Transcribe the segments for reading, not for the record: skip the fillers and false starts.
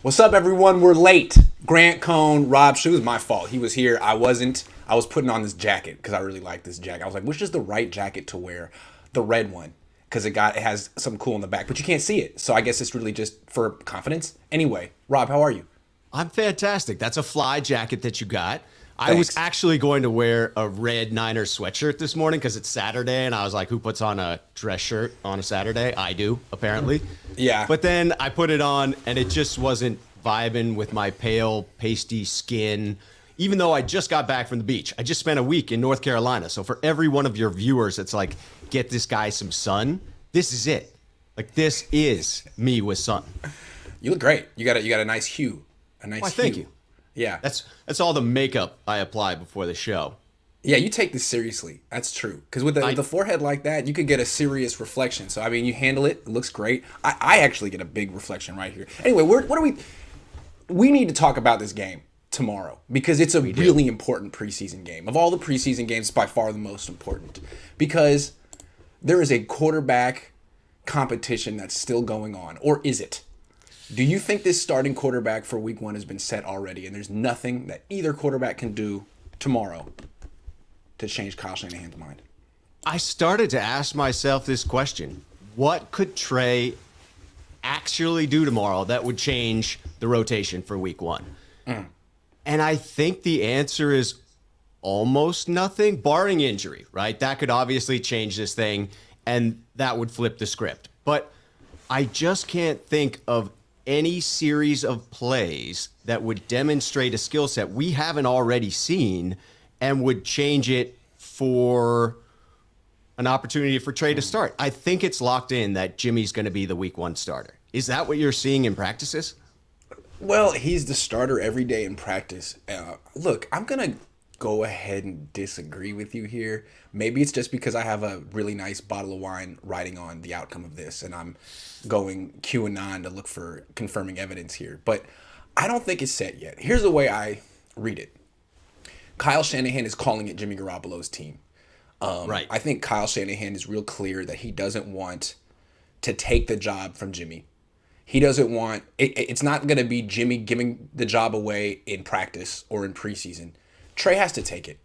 What's up, everyone? We're late. Grant, Cohn, Rob Schuh. It was my fault. He was here. I wasn't. I was putting on this jacket because I really like this jacket. I was like, which is the right jacket to wear? The red one. Because it has some cool in the back. But you can't see it. So I guess it's really just for confidence. Anyway, Rob, how are you? I'm fantastic. That's a fly jacket that you got. Thanks. I was actually going to wear a red Niners sweatshirt this morning because it's Saturday, and I was like, who puts on a dress shirt on a Saturday? I do, apparently. Yeah. But then I put it on, and it just wasn't vibing with my pale, pasty skin, even though I just got back from the beach. I just spent a week in North Carolina. So for every one of your viewers that's like, get this guy some sun, this is it. Like, this is me with sun. You look great. You got a nice hue. A nice hue. Thank you. Yeah. That's all the makeup I apply before the show. Yeah, you take this seriously. That's true. Because with the forehead like that, you could get a serious reflection. So, I mean, you handle it. It looks great. I actually get a big reflection right here. Anyway, we need to talk about this game tomorrow because it's a really important preseason game. Of all the preseason games, it's by far the most important because there is a quarterback competition that's still going on. Or is it? Do you think this starting quarterback for week 1 has been set already and there's nothing that either quarterback can do tomorrow to change Kyle Shanahan's mind? I started to ask myself this question. What could Trey actually do tomorrow that would change the rotation for week 1? And I think the answer is almost nothing, barring injury, right? That could obviously change this thing, and that would flip the script. But I just can't think of any series of plays that would demonstrate a skill set we haven't already seen and would change it for an opportunity for Trey to start. I think it's locked in that Jimmy's going to be the week 1 starter. Is that what you're seeing in practices? Well, he's the starter every day in practice. Look, I'm going to go ahead and disagree with you here. Maybe it's just because I have a really nice bottle of wine writing on the outcome of this, and I'm going QAnon to look for confirming evidence here. But I don't think it's set yet. Here's the way I read it. Kyle Shanahan is calling it Jimmy Garoppolo's team. Right. I think Kyle Shanahan is real clear that he doesn't want to take the job from Jimmy. He doesn't want it's not going to be Jimmy giving the job away in practice or in preseason. Trey has to take it.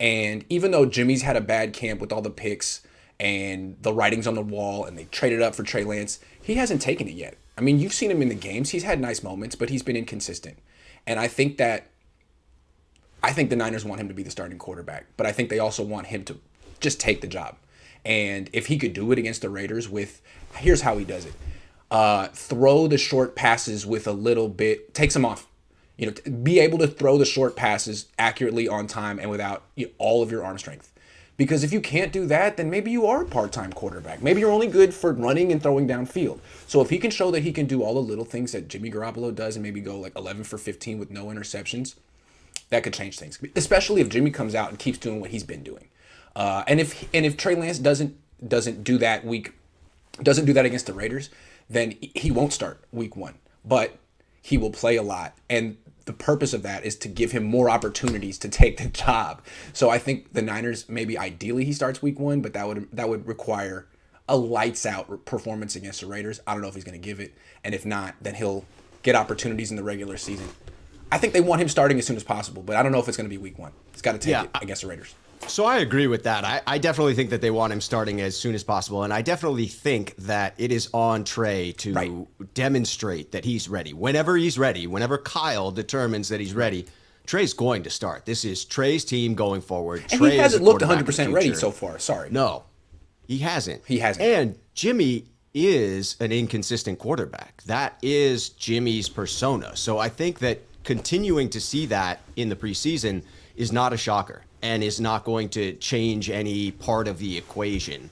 And even though Jimmy's had a bad camp with all the picks and the writings on the wall and they traded up for Trey Lance, he hasn't taken it yet. I mean, you've seen him in the games. He's had nice moments, but he's been inconsistent. And I think the Niners want him to be the starting quarterback, but I think they also want him to just take the job. And if he could do it against the Raiders here's how he does it. Throw the short passes with a little bit, takes them off. Be able to throw the short passes accurately on time and without all of your arm strength. Because if you can't do that, then maybe you are a part-time quarterback. Maybe you're only good for running and throwing downfield. So if he can show that he can do all the little things that Jimmy Garoppolo does and maybe go like 11 for 15 with no interceptions, that could change things. Especially if Jimmy comes out and keeps doing what he's been doing. And if Trey Lance doesn't do that against the Raiders, then he won't start week 1. But he will play a lot. And the purpose of that is to give him more opportunities to take the job. So I think the Niners, maybe ideally he starts week 1, but that would require a lights out performance against the Raiders. I don't know if he's going to give it. And if not, then he'll get opportunities in the regular season. I think they want him starting as soon as possible, but I don't know if it's going to be week 1. He's got to take it against the Raiders. So I agree with that. I definitely think that they want him starting as soon as possible. And I definitely think that it is on Trey to demonstrate that he's ready. Whenever he's ready, whenever Kyle determines that he's ready, Trey's going to start. This is Trey's team going forward. And Trey he hasn't looked 100% ready so far. Sorry. No, he hasn't. He hasn't. And Jimmy is an inconsistent quarterback. That is Jimmy's persona. So I think that continuing to see that in the preseason is not a shocker and is not going to change any part of the equation.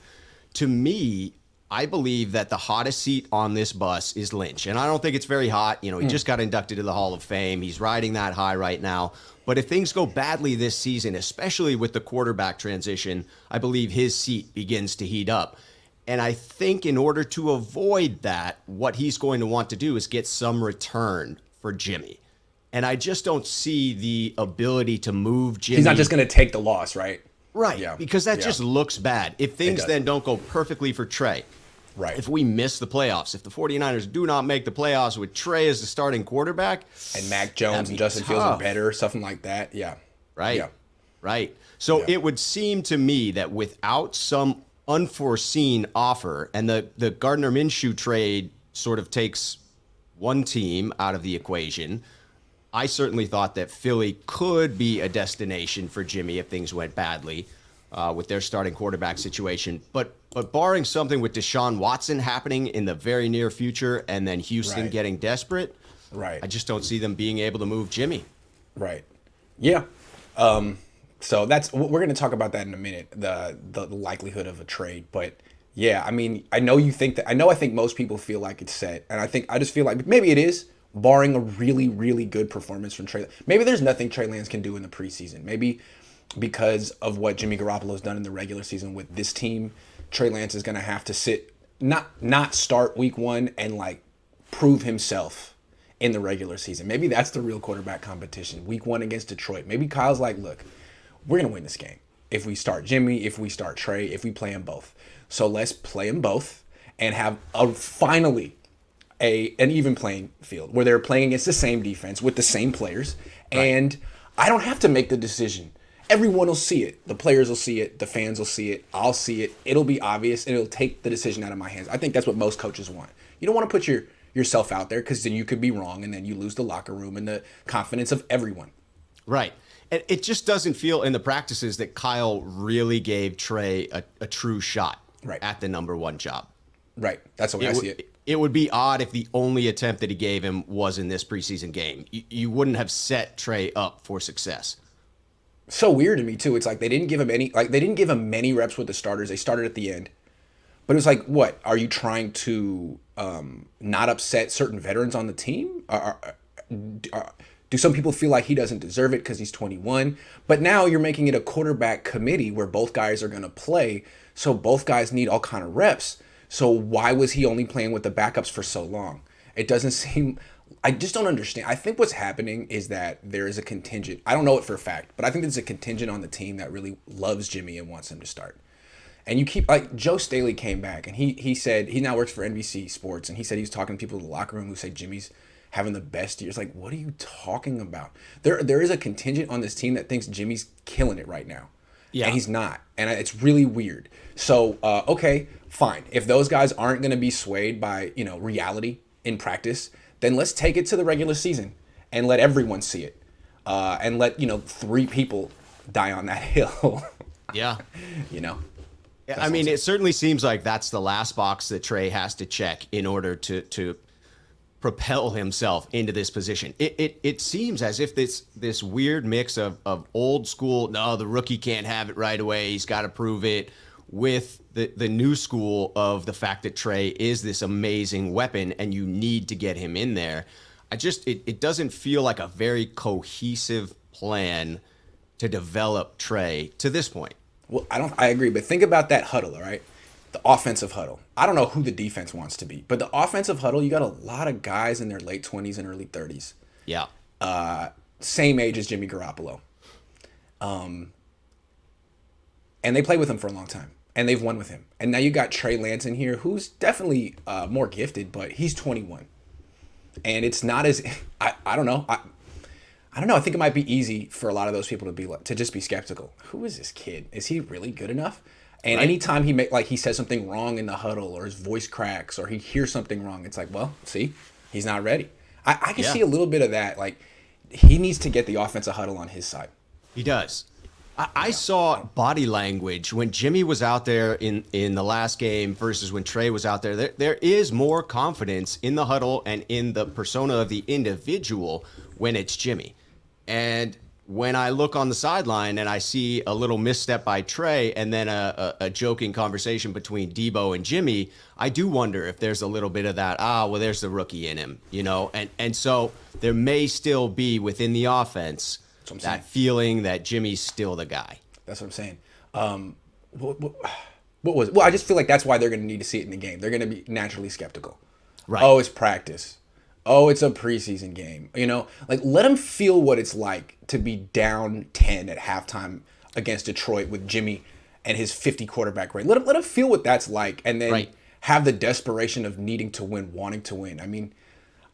To me, I believe that the hottest seat on this bus is Lynch. And I don't think it's very hot. He just got inducted to the Hall of Fame. He's riding that high right now. But if things go badly this season, especially with the quarterback transition, I believe his seat begins to heat up. And I think in order to avoid that, what he's going to want to do is get some return for Jimmy. And I just don't see the ability to move Jimmy. He's not just going to take the loss, right? Right, Yeah. because that just looks bad. If things then don't go perfectly for Trey, Right. If we miss the playoffs, if the 49ers do not make the playoffs with Trey as the starting quarterback, And Mac Jones and Justin Fields are better, something like that. Yeah. Right. Yeah. Right. So Yeah. it would seem to me that without some unforeseen offer, and the Gardner Minshew trade sort of takes one team out of the equation, I certainly thought that Philly could be a destination for Jimmy if things went badly with their starting quarterback situation. But barring something with Deshaun Watson happening in the very near future and then Houston Right. getting desperate, Right. I just don't see them being able to move Jimmy. Right. Yeah. So we're going to talk about that in a minute, the likelihood of a trade. But yeah, I mean, I think most people feel like it's set. And I just feel like maybe it is, barring a really, really good performance from Trey. Maybe there's nothing Trey Lance can do in the preseason. Maybe because of what Jimmy Garoppolo's done in the regular season with this team, Trey Lance is going to have to not start week 1 and like prove himself in the regular season. Maybe that's the real quarterback competition. Week 1 against Detroit. Maybe Kyle's like, look, we're going to win this game. If we start Jimmy, if we start Trey, if we play them both. So let's play them both and have finally an even playing field where they're playing against the same defense with the same players. Right. And I don't have to make the decision. Everyone will see it. The players will see it. The fans will see it. I'll see it. It'll be obvious, and it'll take the decision out of my hands. I think that's what most coaches want. You don't want to put yourself out there because then you could be wrong, and then you lose the locker room and the confidence of everyone. Right. And it just doesn't feel in the practices that Kyle really gave Trey a true shot at the number 1 job. Right. That's the way I see it. It would be odd if the only attempt that he gave him was in this preseason game. You wouldn't have set Trey up for success. So weird to me too. It's like they didn't give him many reps with the starters. They started at the end. But it was like, what? Are you trying to not upset certain veterans on the team? Do some people feel like he doesn't deserve it because he's 21? But now you're making it a quarterback committee where both guys are going to play. So both guys need all kind of reps. So why was he only playing with the backups for so long? It doesn't seem... I just don't understand. I think what's happening is that there is a contingent. I don't know it for a fact, but I think there's a contingent on the team that really loves Jimmy and wants him to start. And you keep, like, Joe Staley came back and he said, he now works for NBC Sports, and he said he was talking to people in the locker room who say Jimmy's having the best years. Like, what are you talking about? There is a contingent on this team that thinks Jimmy's killing it right now. Yeah. And he's not. And it's really weird. So, okay, fine. If those guys aren't going to be swayed by, reality in practice, then let's take it to the regular season and let everyone see it. And let, 3 people die on that hill. Yeah. I mean, it certainly seems like that's the last box that Trey has to check in order to propel himself into this position. It seems as if this weird mix of old school, no, the rookie can't have it right away, he's got to prove it, with the new school of the fact that Trey is this amazing weapon and you need to get him in there. It doesn't feel like a very cohesive plan to develop Trey to this point. Well, I agree, but think about that huddle, all right? The offensive huddle. I don't know who the defense wants to be, but the offensive huddle, you got a lot of guys in their late 20s and early 30s. Yeah. Same age as Jimmy Garoppolo. And they played with him for a long time, and they've won with him. And now you got Trey Lance in here, who's definitely more gifted, but he's 21. And it's not as I don't know. I don't know. I think it might be easy for a lot of those people to just be skeptical. Who is this kid? Is he really good enough? And anytime he says something wrong in the huddle, or his voice cracks, or he hears something wrong, it's like, well, see, he's not ready. I can see a little bit of that. Like, he needs to get the offensive huddle on his side. He does. I saw body language when Jimmy was out there in the last game versus when Trey was out there. There is more confidence in the huddle and in the persona of the individual when it's Jimmy. And when I look on the sideline and I see a little misstep by Trey and then a joking conversation between Debo and Jimmy, I do wonder if there's a little bit of that, there's the rookie in him, And so there may still be within the offense that feeling that Jimmy's still the guy. That's what I'm saying. What was it? Well, I just feel like that's why they're going to need to see it in the game. They're going to be naturally skeptical. Right. Oh, it's practice. Oh, it's a preseason game. Let them feel what it's like to be down 10 at halftime against Detroit with Jimmy and his 50 quarterback rate. Let them feel what that's like, and then have the desperation of needing to win, wanting to win. I mean,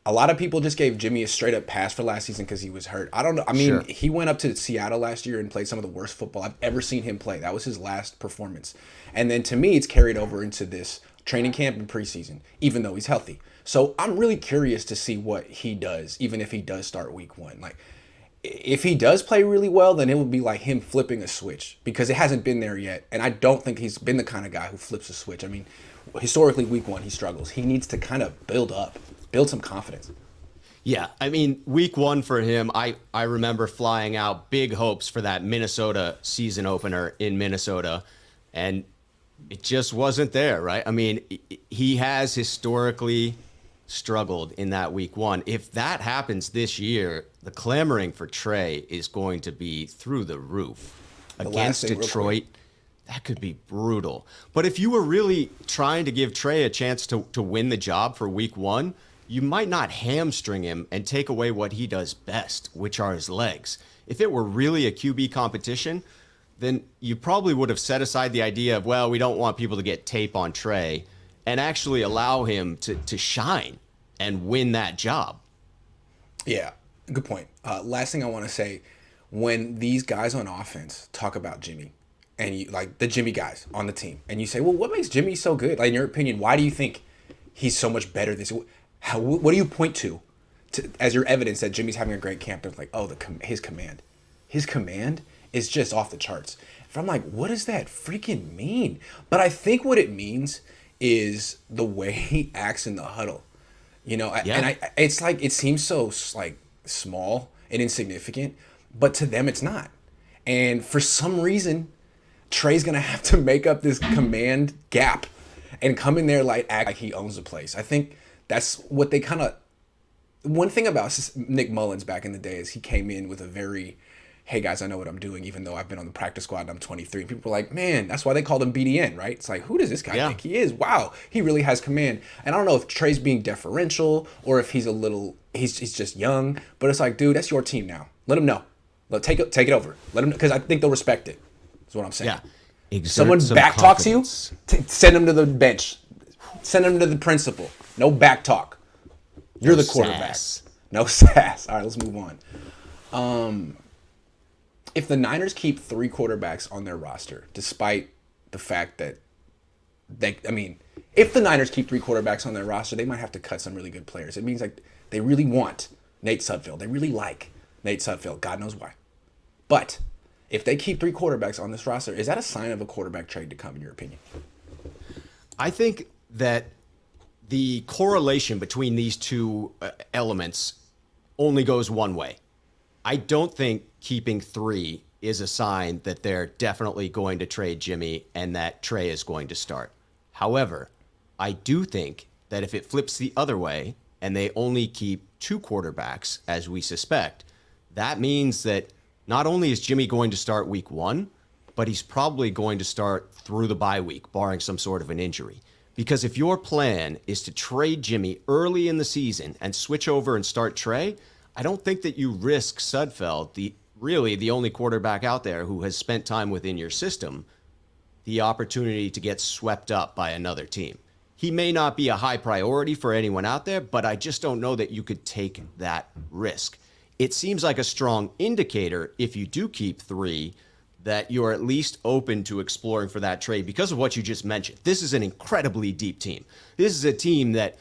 a lot of people just gave Jimmy a straight up pass for last season because he was hurt. I don't know. I mean, Sure. he went up to Seattle last year and played some of the worst football I've ever seen him play. That was his last performance. And then to me, it's carried over into this training camp and preseason, even though he's healthy. So I'm really curious to see what he does, even if he does start week 1. Like, if he does play really well, then it would be like him flipping a switch because it hasn't been there yet. And I don't think he's been the kind of guy who flips a switch. I mean, historically, week 1, he struggles. He needs to kind of build some confidence. Yeah, I mean, week 1 for him, I remember flying out big hopes for that Minnesota season opener in Minnesota, and it just wasn't there, right? I mean, he has historically struggled in that week 1. If that happens this year, the clamoring for Trey is going to be through the roof. Against Detroit, that could be brutal. But if you were really trying to give Trey a chance to win the job for week 1, you might not hamstring him and take away what he does best, which are his legs. If it were really a QB competition, then you probably would have set aside the idea of, well, we don't want people to get tape on Trey, and actually allow him to shine and win that job. Yeah, good point. Last thing I want to say, when these guys on offense talk about Jimmy, and you like the Jimmy guys on the team, and you say, well, what makes Jimmy so good? Like, in your opinion, why do you think he's so much better this? What do you point to as your evidence that Jimmy's having a great camp? They're like, oh, his command is just off the charts. And I'm like, what does that freaking mean? But I think what it means is the way he acts in the huddle. You know, Yeah. it's like, it seems so like small and insignificant, but to them it's not. And for some reason, Trey's gonna have to make up this command gap and come in there like act like he owns the place. I think that's what they kind of. One thing about Nick Mullens back in the day is he came in with a very, hey guys, I know what I'm doing, even though I've been on the practice squad and I'm 23. And people were like, man, that's why they called him BDN, right? It's like, who does this guy think he is? Wow, he really has command. And I don't know if Trey's being deferential or if he's he's just young, but it's like, dude, that's your team now. Let him know. Take it over. Let him, because I think they'll respect it. That's what I'm saying. Yeah. Exert Someone some back talks you, confidence. send him to the bench. Send him to the principal. No back talk. You're the quarterback. Sass. No sass. All right, let's move on. If the Niners keep 3 quarterbacks on their roster, despite the fact that if the Niners keep 3 quarterbacks on their roster, they might have to cut some really good players. It means like they really want Nate Sudfeld. They really like Nate Sudfeld. God knows why. But if they keep 3 quarterbacks on this roster, is that a sign of a quarterback trade to come, in your opinion? I think that the correlation between these two elements only goes one way. I don't think keeping 3 is a sign that they're definitely going to trade Jimmy and that Trey is going to start. However, I do think that if it flips the other way and they only keep 2 quarterbacks, as we suspect, that means that not only is Jimmy going to start week 1, but he's probably going to start through the bye week, barring some sort of an injury. Because if your plan is to trade Jimmy early in the season and switch over and start Trey, I don't think that you risk Sudfeld, the only quarterback out there who has spent time within your system, the opportunity to get swept up by another team. He may not be a high priority for anyone out there, but I just don't know that you could take that risk. It seems like a strong indicator, if you do keep 3, that you're at least open to exploring for that trade because of what you just mentioned. This is an incredibly deep team. This is a team that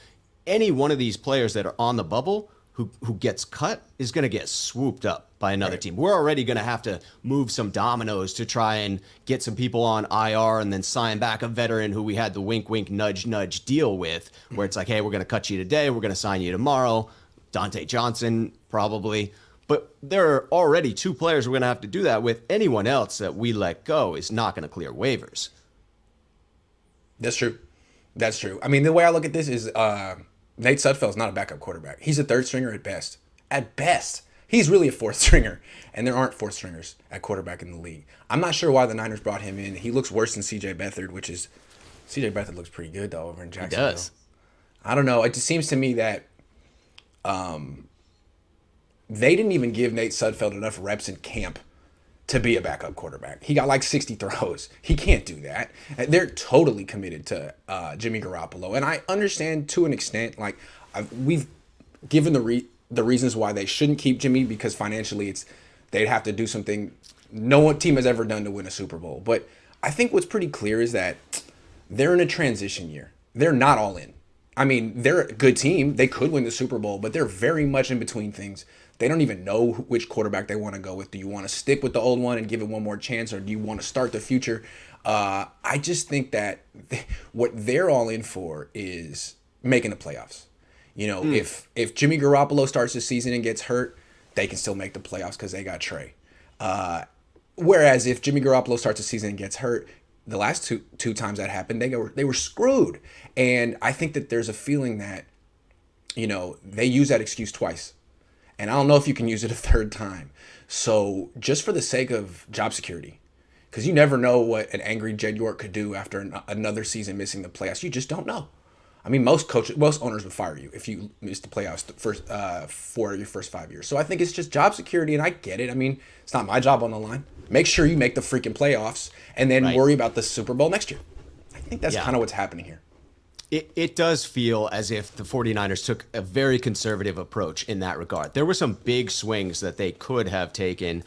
any one of these players that are on the bubble who gets cut is going to get swooped up by another team. We're already going to have to move some dominoes to try and get some people on IR and then sign back a veteran who we had the wink, wink, nudge, nudge deal with, where it's like, hey, we're going to cut you today, we're going to sign you tomorrow. Dante Johnson, probably. But there are already 2 players we're going to have to do that with. Anyone else that we let go is not going to clear waivers. That's true. That's true. I mean, the way I look at this is Nate Sudfeld's not a backup quarterback. He's a 3rd stringer at best. At best. He's really a 4th stringer, and there aren't 4th stringers at quarterback in the league. I'm not sure why the Niners brought him in. He looks worse than C.J. Beathard, C.J. Beathard looks pretty good, though, over in Jacksonville. He does. I don't know. It just seems to me that they didn't even give Nate Sudfeld enough reps in camp to be a backup quarterback. He got like 60 throws. He can't do that. They're totally committed to Jimmy Garoppolo, and I understand to an extent. Like we've given the reasons why they shouldn't keep Jimmy, because financially they'd have to do something no one team has ever done to win a Super Bowl. But I think what's pretty clear is that they're in a transition year. They're not all in. I mean, they're a good team. They could win the Super Bowl, but they're very much in between things. They don't even know which quarterback they want to go with. Do you want to stick with the old one and give it one more chance, or do you want to start the future? I just think that what they're all in for is making the playoffs. You know, if Jimmy Garoppolo starts the season and gets hurt, they can still make the playoffs because they got Trey. Whereas if Jimmy Garoppolo starts the season and gets hurt, the last two times that happened, they were screwed. And I think that there's a feeling that, you know, they use that excuse twice. And I don't know if you can use it a third time. So just for the sake of job security, because you never know what an angry Jed York could do after another season missing the playoffs. You just don't know. I mean, most owners would fire you if you missed the playoffs for your first 5 years. So I think it's just job security, and I get it. I mean, it's not my job on the line. Make sure you make the freaking playoffs, and then worry about the Super Bowl next year. I think that's kind of what's happening here. It does feel as if the 49ers took a very conservative approach in that regard. There were some big swings that they could have taken,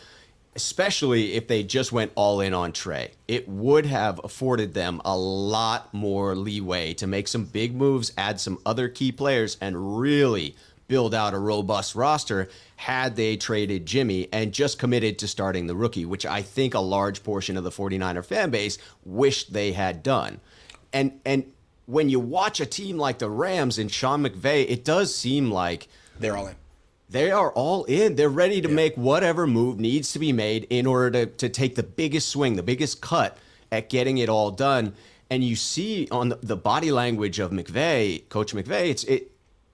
especially if they just went all in on Trey. It would have afforded them a lot more leeway to make some big moves, add some other key players, and really build out a robust roster had they traded Jimmy and just committed to starting the rookie, which I think a large portion of the 49er fan base wished they had done. And when you watch a team like the Rams and Sean McVay, it does seem like they're all in. They are all in. They're ready to make whatever move needs to be made in order to take the biggest swing, the biggest cut at getting it all done. And you see on the body language of McVay, Coach McVay,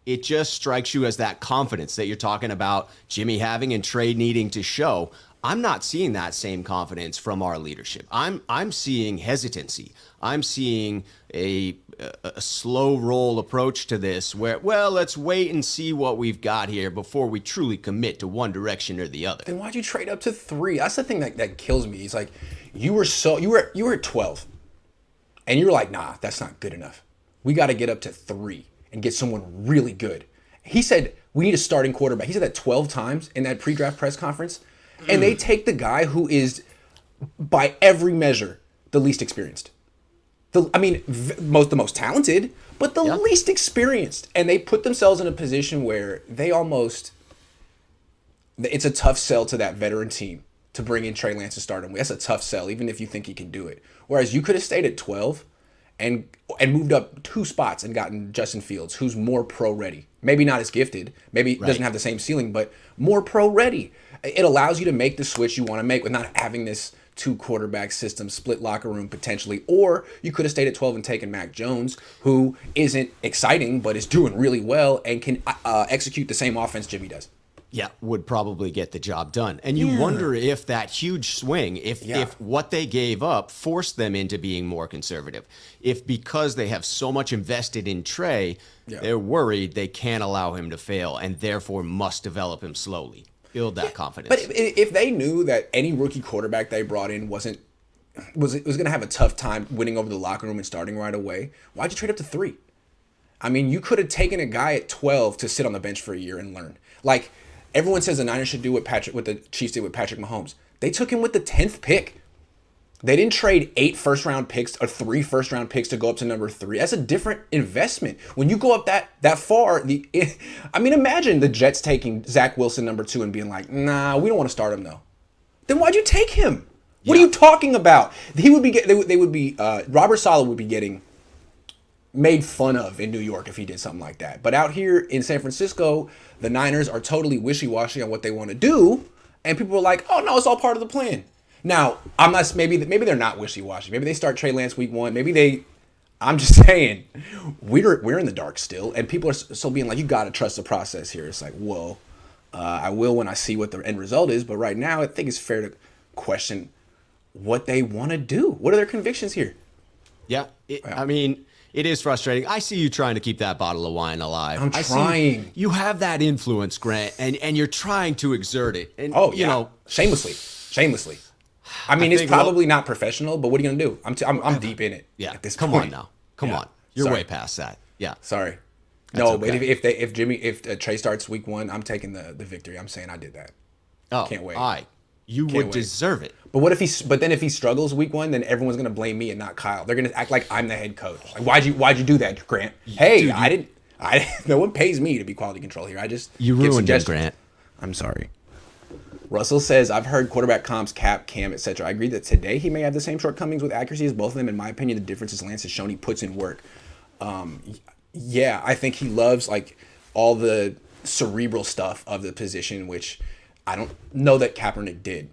it just strikes you as that confidence that you're talking about Jimmy having and Trey needing to show. I'm not seeing that same confidence from our leadership. I'm seeing hesitancy. I'm seeing a slow roll approach to this where, well, let's wait and see what we've got here before we truly commit to one direction or the other. Then why'd you trade up to 3? That's the thing that kills me. It's like you were at 12 and you were like, nah, that's not good enough. We got to get up to 3 and get someone really good. He said we need a starting quarterback. He said that 12 times in that pre-draft press conference. And they take the guy who is, by every measure, the least experienced. The most talented, but the least experienced. And they put themselves in a position where it's a tough sell to that veteran team to bring in Trey Lance to start him. That's a tough sell, even if you think he can do it. Whereas you could have stayed at 12 and moved up 2 spots and gotten Justin Fields, who's more pro-ready. Maybe not as gifted. Maybe doesn't have the same ceiling, but more pro-ready. It allows you to make the switch you want to make with not having this 2-quarterback system, split locker room potentially. Or you could have stayed at 12 and taken Mac Jones, who isn't exciting but is doing really well and can execute the same offense Jimmy does. Yeah, would probably get the job done. And you wonder if that huge swing, if what they gave up forced them into being more conservative. If because they have so much invested in Trey, they're worried they can't allow him to fail and therefore must develop him slowly. Build that confidence. But if they knew that any rookie quarterback they brought in was going to have a tough time winning over the locker room and starting right away, why'd you trade up to 3? I mean, you could have taken a guy at 12 to sit on the bench for a year and learn. Like, everyone says the Niners should do what the Chiefs did with Patrick Mahomes. They took him with the 10th pick. They didn't trade 8 first-round picks or 3 first-round picks to go up to number 3. That's a different investment. When you go up that far, imagine the Jets taking Zach Wilson number 2 and being like, nah, we don't want to start him though. Then why'd you take him? What are you talking about? Robert Saleh would be getting made fun of in New York if he did something like that. But out here in San Francisco, the Niners are totally wishy-washy on what they want to do, and people are like, oh no, it's all part of the plan. Now, maybe they're not wishy-washy. Maybe they start Trey Lance week 1. I'm just saying, we're in the dark still, and people are still being like, you got to trust the process here. It's like, well, I will when I see what the end result is, but right now I think it's fair to question what they want to do. What are their convictions here? Yeah, it is frustrating. I see you trying to keep that bottle of wine alive. I'm trying. You have that influence, Grant, and you're trying to exert it. And, shamelessly. I mean, I it's think, probably not professional, but what are you gonna do? I'm deep in it. yeah, At this come point. on now. Come Yeah. on. You're Sorry. way past that. Yeah, Sorry. that's No, but okay. if Trey starts week 1, I'm taking the victory. I'm saying I did that. Oh, Can't wait. you Can't would wait. deserve it. But but then if he struggles week 1, then everyone's gonna blame me and not Kyle. They're gonna act like I'm the head coach. Like why'd you do that, Grant? Hey, Dude, I didn't. No one pays me to be quality control here. I just you give ruined him, suggestions. Grant. I'm sorry. Russell says, I've heard quarterback comps, Cap, Cam, etc. I agree that today he may have the same shortcomings with accuracy as both of them. In my opinion, the difference is Lance has shown he puts in work. Yeah, I think he loves like all the cerebral stuff of the position, which I don't know that Kaepernick did.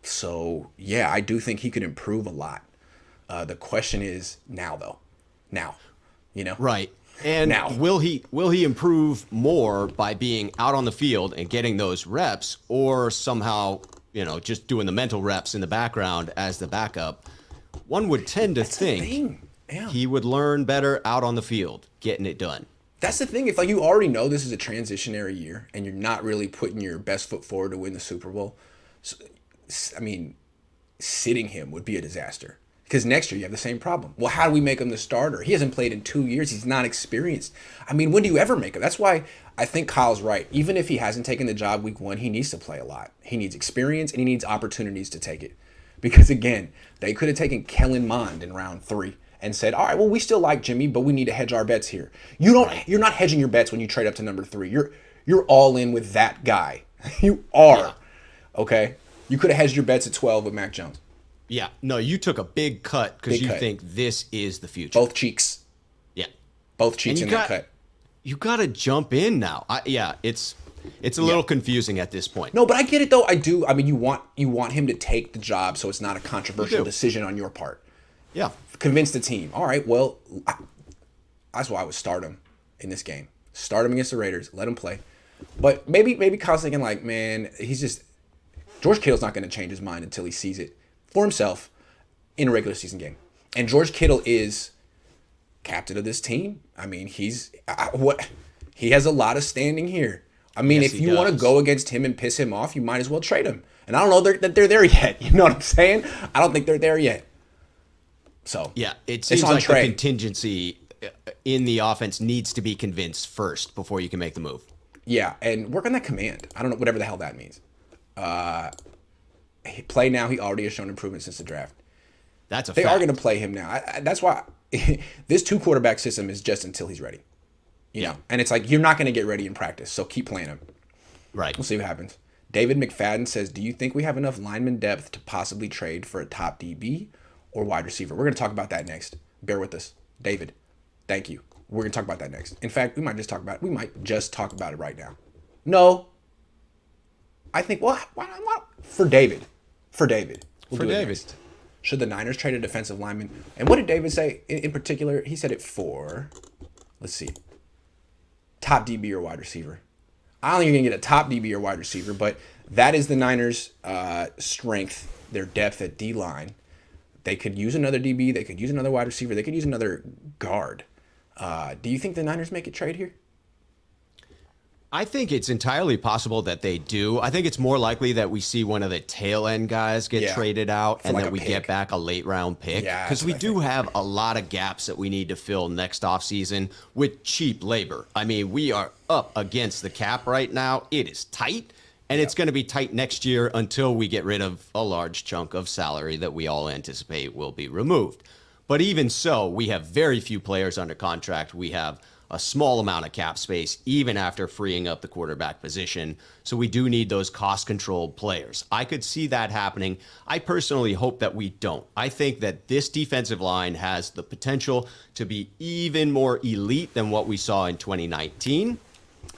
So yeah, I do think he could improve a lot. The question is now, though. Now, you know, Right. And Now. will he improve more by being out on the field and getting those reps, or somehow, just doing the mental reps in the background as the backup? One would tend to think Yeah. he would learn better out on the field, getting it done. That's the thing. If like you already know this is a transitionary year and you're not really putting your best foot forward to win the Super Bowl, so, I mean, sitting him would be a disaster. Because next year you have the same problem. Well, how do we make him the starter? He hasn't played in 2 years. He's not experienced. I mean, when do you ever make him? That's why I think Kyle's right. Even if he hasn't taken the job week 1, he needs to play a lot. He needs experience and he needs opportunities to take it. Because again, they could have taken Kellen Mond in round 3 and said, all right, well, we still like Jimmy, but we need to hedge our bets here. You're not hedging your bets when you trade up to number 3. You're all in with that guy. You are. Yeah. Okay? You could have hedged your bets at 12 with Mac Jones. Yeah. No, you took a big cut because Big you cut. think this is the future. Both cheeks. Yeah. Both cheeks in that cut. You got to jump in now. It's a little confusing at this point. No, but I get it though. I do. I mean, you want him to take the job so it's not a controversial do. decision on your part. Yeah. Convince the team. All right, well, that's why I would start him in this game. Start him against the Raiders. Let him play. But maybe Kyle's thinking like, man, George Kittle's not going to change his mind until he sees it for himself in a regular season game. And George Kittle is captain of this team. I mean, he has a lot of standing here. I mean, Yes, if he you want to does. go against him and piss him off, you might as well trade him. And I don't know that they're there yet. You know what I'm saying? I don't think they're there yet. So Yeah, it seems on like Trey. the contingency in the offense needs to be convinced first before you can make the move. Yeah, and work on that command. I don't know, whatever the hell that means. Play now. He already has shown improvement since the draft. That's a They fact. are going to play him now. That's why this 2 quarterback system is just until he's ready. You know, and it's like you're not going to get ready in practice, so keep playing him. Right. We'll see what happens. David McFadden says, "Do you think we have enough lineman depth to possibly trade for a top DB or wide receiver?" We're going to talk about that next. Bear with us, David. Thank you. We're going to talk about that next. In fact, we might just talk about it right now. No, I think why for David. We'll For do it David. next. Should the Niners trade a defensive lineman? And what did David say in particular? He said it for, let's see, top DB or wide receiver. I don't think you're going to get a top DB or wide receiver, but that is the Niners' strength, their depth at D-line. They could use another DB. They could use another wide receiver. They could use another guard. Do you think the Niners make a trade here? I think it's entirely possible that they do. I think it's more likely that we see one of the tail end guys get Yeah. traded out and like that a we pick. get back a late round pick. Yeah, Because that's we what I do think. have a lot of gaps that we need to fill next offseason with cheap labor. I mean, we are up against the cap right now. It is tight, and it's going to be tight next year until we get rid of a large chunk of salary that we all anticipate will be removed. But even so, we have very few players under contract. We have a small amount of cap space, even after freeing up the quarterback position. So we do need those cost-controlled players. I could see that happening. I personally hope that we don't. I think that this defensive line has the potential to be even more elite than what we saw in 2019.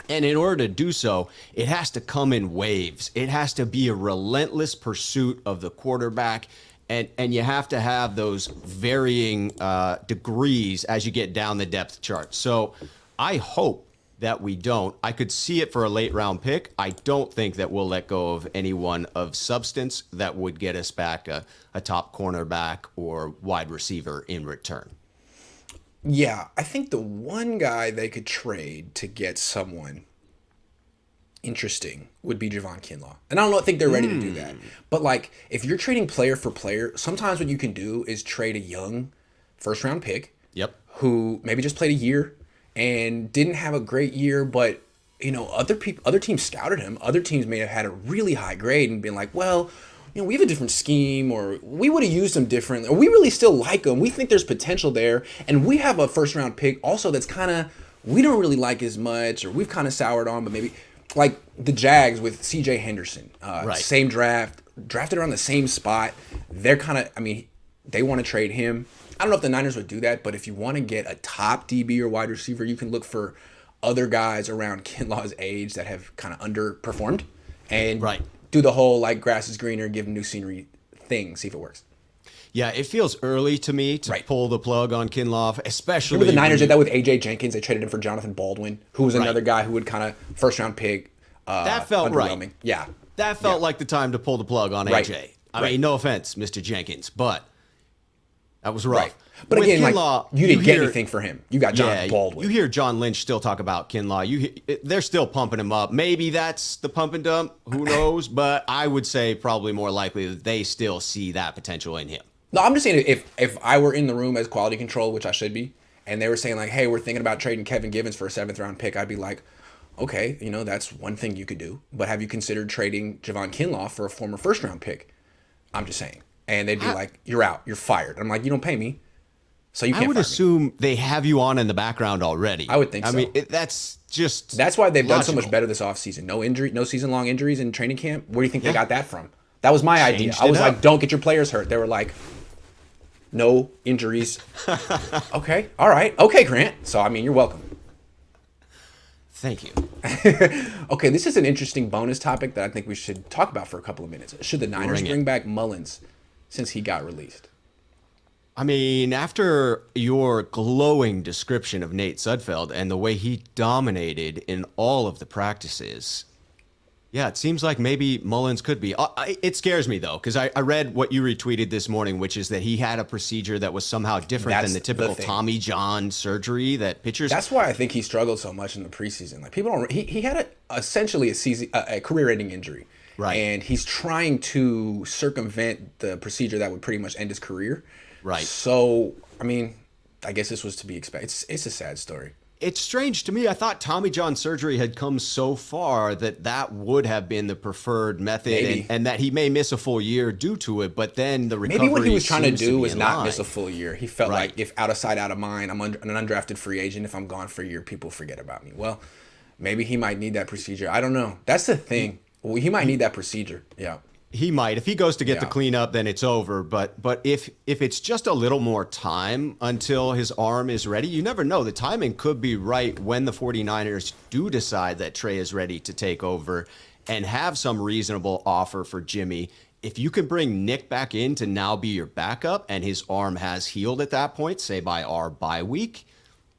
And in order to do so, it has to come in waves. It has to be a relentless pursuit of the quarterback. And you have to have those varying degrees as you get down the depth chart. So I hope that we don't. I could see it for a late round pick. I don't think that we'll let go of anyone of substance that would get us back a top cornerback or wide receiver in return. Yeah, I think the one guy they could trade to get someone interesting would be Javon Kinlaw. And I don't think they're ready to do that. But like if you're trading player for player, sometimes what you can do is trade a young first round pick Yep. who maybe just played a year and didn't have a great year, but other teams scouted him. Other teams may have had a really high grade and been like, well, we have a different scheme, or we would have used him differently, or we really still like him. We think there's potential there, and we have a first round pick also that's kind of we don't really like as much, or we've kind of soured on, but maybe like the Jags with C.J. Henderson, Right. same drafted around the same spot. They're kind of, they want to trade him. I don't know if the Niners would do that, but if you want to get a top DB or wide receiver, you can look for other guys around Kinlaw's age that have kind of underperformed and Right. do the whole like grass is greener, give them new scenery thing, see if it works. Yeah, it feels early to me to Right. pull the plug on Kinlaw, especially Remember the Niners when did that with A.J. Jenkins? They traded him for Jonathan Baldwin, who was another guy who would kind of first round pick. That felt underwhelming. right. Yeah. That felt like the time to pull the plug on Right. AJ. I Right. mean, no offense, Mr. Jenkins, but that was rough. Right. But With again, Kinlaw, like you didn't get hear- anything for him. You got Jonathan Baldwin. You hear John Lynch still talk about Kinlaw. They're still pumping him up. Maybe that's the pump and dump. Who knows? But I would say probably more likely that they still see that potential in him. No, I'm just saying if I were in the room as quality control, which I should be, and they were saying like, hey, we're thinking about trading Kevin Givens for a 7th round pick, I'd be like, okay, that's one thing you could do. But have you considered trading Javon Kinlaw for a former 1st round pick? I'm just saying. And they'd be like, you're out. You're fired. I'm like, you don't pay me. So you can't I would fire me. assume they have you on in the background already. I would think so. I mean, that's just That's why they've done so much logical. better this offseason. No season-long injuries in training camp. Where do you think they got that from? That was my idea. Changed I was it like, up. don't get your players hurt. They were like, no injuries. Okay. All right. Okay, Grant. So, you're welcome. Thank you. Okay, this is an interesting bonus topic that I think we should talk about for a couple of minutes. Should the Niners Bring it. bring back Mullens since he got released? I mean, after your glowing description of Nate Sudfeld and the way he dominated in all of the practices, yeah, it seems like maybe Mullens could be. It scares me, though, because I read what you retweeted this morning, which is that he had a procedure that was somehow different That's than the typical thing. Tommy John surgery that pitchers... That's why I think he struggled so much in the preseason. Like people don't. He had essentially a career-ending injury, Right. And he's trying to circumvent the procedure that would pretty much end his career. Right. So I guess this was to be expected. It's a sad story. It's strange to me. I thought Tommy John surgery had come so far that would have been the preferred method, Maybe. and that he may miss a full year due to it. But then the recovery Maybe what he was trying to seems do be was in not line. miss a full year. He felt Right. like if out of sight, out of mind, I'm an undrafted free agent. If I'm gone for a year, people forget about me. Well, maybe he might need that procedure. I don't know. That's the thing. Well, he might need that procedure. Yeah. He might. If he goes to get the Yeah. cleanup, then it's over. But if it's just a little more time until his arm is ready, you never know. The timing could be right when the 49ers do decide that Trey is ready to take over and have some reasonable offer for Jimmy. If you can bring Nick back in to now be your backup and his arm has healed at that point, say by our bye week,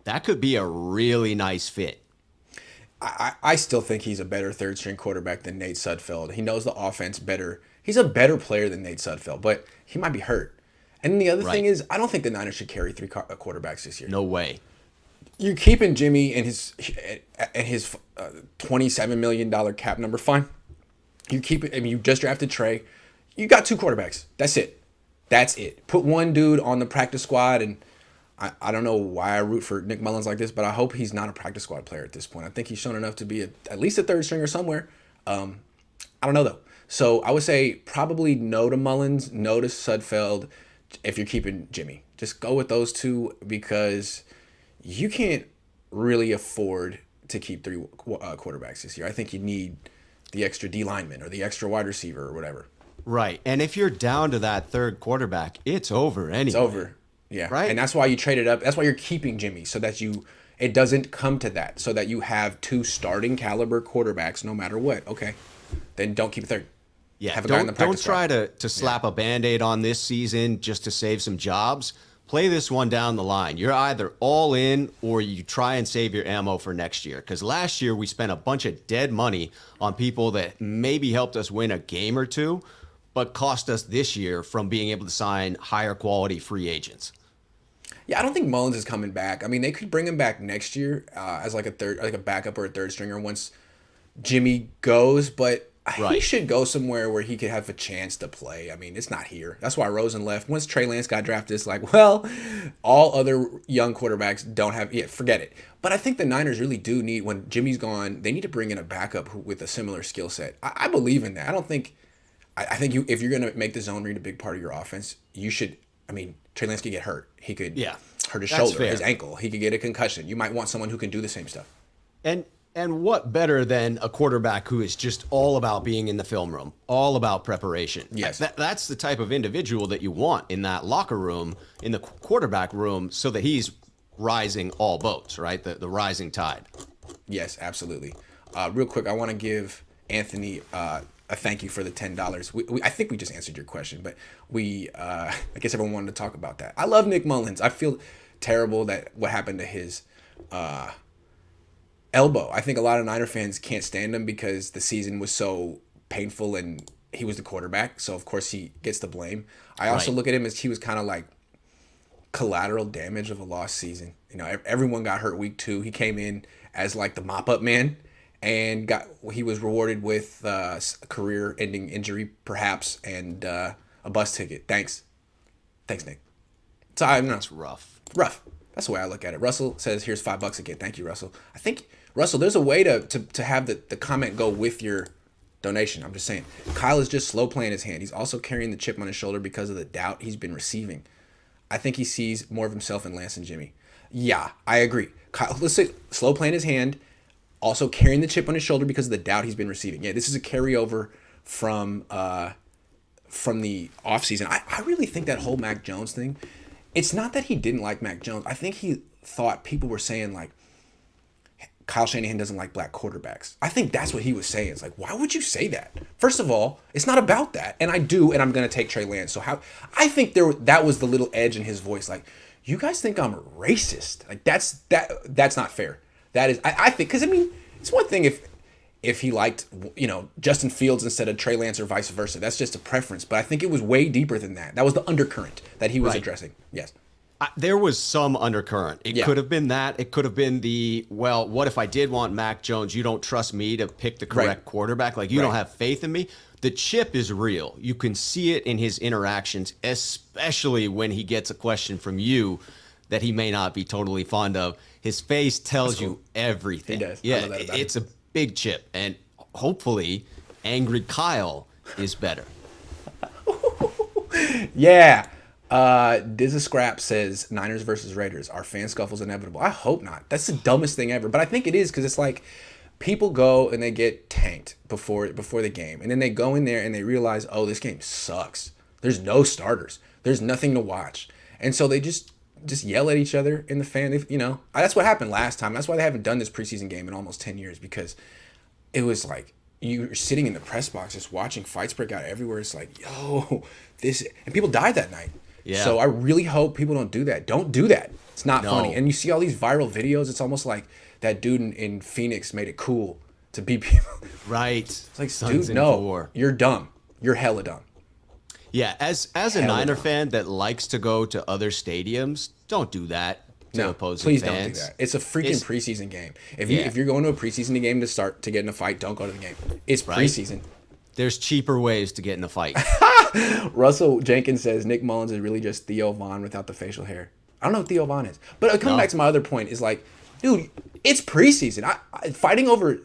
that could be a really nice fit. I still think he's a better 3rd-string quarterback than Nate Sudfeld. He knows the offense better. He's a better player than Nate Sudfeld, but he might be hurt. And then the other thing is, I don't think the Niners should carry 3 quarterbacks this year. No way. You're keeping Jimmy and his $27 million cap number. Fine. You keep it. You just drafted Trey. You got 2 quarterbacks. That's it. That's it. Put one dude on the practice squad, and I don't know why I root for Nick Mullens like this, but I hope he's not a practice squad player at this point. I think he's shown enough to be at least a 3rd stringer somewhere. I don't know, though. So I would say probably no to Mullens, no to Sudfeld if you're keeping Jimmy. Just go with those 2 because you can't really afford to keep 3 quarterbacks this year. I think you need the extra D lineman or the extra wide receiver or whatever. Right. And if you're down to that 3rd quarterback, it's over anyway. It's over. Yeah. Right. And that's why you traded up. That's why you're keeping Jimmy so that it doesn't come to that, so that you have 2 starting caliber quarterbacks no matter what. Okay. Then don't keep a 3rd. Yeah, Have a guy in the don't practice try squad. to slap a Band-Aid on this season just to save some jobs. Play this one down the line. You're either all in or you try and save your ammo for next year. Because last year we spent a bunch of dead money on people that maybe helped us win a game or 2, but cost us this year from being able to sign higher quality free agents. Yeah, I don't think Mullens is coming back. They could bring him back next year as like a backup or a 3rd stringer once Jimmy goes, but he Right. should go somewhere where he could have a chance to play. I mean, it's not here. That's why Rosen left. Once Trey Lance got drafted, it's like, well, all other young quarterbacks don't have. Yeah, forget it. But I think the Niners really do need, when Jimmy's gone, they need to bring in a backup with a similar skill set. I believe in that. I don't think. I think if you're going to make the zone read a big part of your offense, you should. I mean, Trey Lance could get hurt. He could Yeah, hurt his that's shoulder, fair. his ankle. He could get a concussion. You might want someone who can do the same stuff. And what better than a quarterback who is just all about being in the film room, all about preparation? Yes. That's the type of individual that you want in that locker room, in the quarterback room, so that he's rising all boats, right? The rising tide. Yes, absolutely. Real quick, I want to give Anthony a thank you for the $10. I think we just answered your question, but I guess everyone wanted to talk about that. I love Nick Mullens. I feel terrible that what happened to his elbow. I think a lot of Niner fans can't stand him because the season was so painful and he was the quarterback. So, of course, he gets the blame. I also Right. look at him as he was kind of like collateral damage of a lost season. You know, everyone got hurt week 2. He came in as like the mop-up man and he was rewarded with a career-ending injury, perhaps, and a bus ticket. Thanks, Nick. So I don't know. That's Rough. That's the way I look at it. Russell says, "Here's $5 again." Thank you, Russell. I think Russell, there's a way to have the comment go with your donation. I'm just saying. Kyle is just slow playing his hand. He's also carrying the chip on his shoulder because of the doubt he's been receiving. I think he sees more of himself in Lance and Jimmy. Yeah, I agree. Kyle, let's say slow playing his hand, also carrying the chip on his shoulder because of the doubt he's been receiving. Yeah, this is a carryover from the offseason. I really think that whole Mac Jones thing, it's not that he didn't like Mac Jones. I think he thought people were saying like Kyle Shanahan doesn't like black quarterbacks. I think that's what he was saying. It's like, why would you say that? First of all, it's not about that. And I do, and I'm going to take Trey Lance. So I think that was the little edge in his voice. Like, you guys think I'm racist? Like that's not fair. That is, I think, because I mean, it's one thing if he liked, Justin Fields instead of Trey Lance or vice versa. That's just a preference. But I think it was way deeper than that. That was the undercurrent that he was Right. addressing. Yes. There was some undercurrent. It Yeah. could have been that. It could have been well, what if I did want Mac Jones? You don't trust me to pick the correct Right. quarterback? Like, you don't Right. have faith in me? The chip is real. You can see it in his interactions, especially when he gets a question from you that he may not be totally fond of. His face tells you everything. He does. I Yeah, love that about him. it's a big chip. And hopefully, angry Kyle is better. Yeah. Dizza Scrap says Niners versus Raiders. Are fan scuffles inevitable? I hope not. That's the dumbest thing ever. But I think it is because it's like people go and they get tanked before the game. And then they go in there and they realize, oh, this game sucks. There's no starters. There's nothing to watch. And so they just yell at each other in the fan. That's what happened last time. That's why they haven't done this preseason game in almost 10 years because it was like you're sitting in the press box just watching fights break out everywhere. It's like, yo, and people died that night. Yeah. So I really hope people don't do that. Don't do that. It's not No. funny. And you see all these viral videos. It's almost like that dude in Phoenix made it cool to beat people. Right. It's like, Sons dude, in no, four. you're dumb. You're hella dumb. Yeah, as a Hell Niner no. fan that likes to go to other stadiums, don't do that to No, opposing please fans. don't do that. It's a freaking It's- preseason game. If Yeah. you're going to a preseason game to get in a fight, don't go to the game. It's Right. preseason. There's cheaper ways to get in a fight. Russell Jenkins says Nick Mullens is really just Theo Vaughn without the facial hair. I don't know what Theo Vaughn is. But coming No. back to my other point is like, dude, it's preseason. Fighting over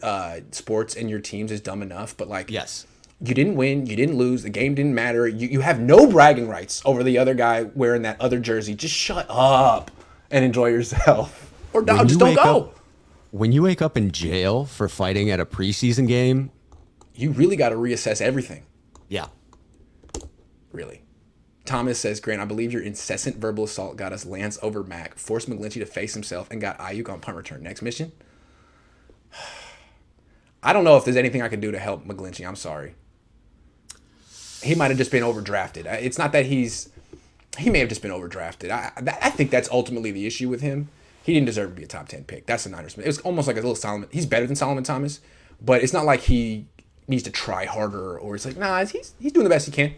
sports and your teams is dumb enough, but like, Yes. you didn't win, you didn't lose, the game didn't matter. You have no bragging rights over the other guy wearing that other jersey. Just shut up and enjoy yourself. Or When just you don't wake go. up- When you wake up in jail for fighting at a preseason game, You really got to reassess everything. yeah. Really. Thomas says, Grant, I believe your incessant verbal assault got us Lance over Mac, forced McGlinchey to face himself, and got Ayuk on punt return. Next mission? I don't know if there's anything I can do to help McGlinchey. I'm sorry. He might have just been overdrafted. It's not that he may have just been overdrafted. I think that's ultimately the issue with him. He didn't deserve to be a top 10 pick. That's the Niners. It was almost like a little Solomon. He's better than Solomon Thomas, but it's not like he needs to try harder or it's like, nah, he's doing the best he can.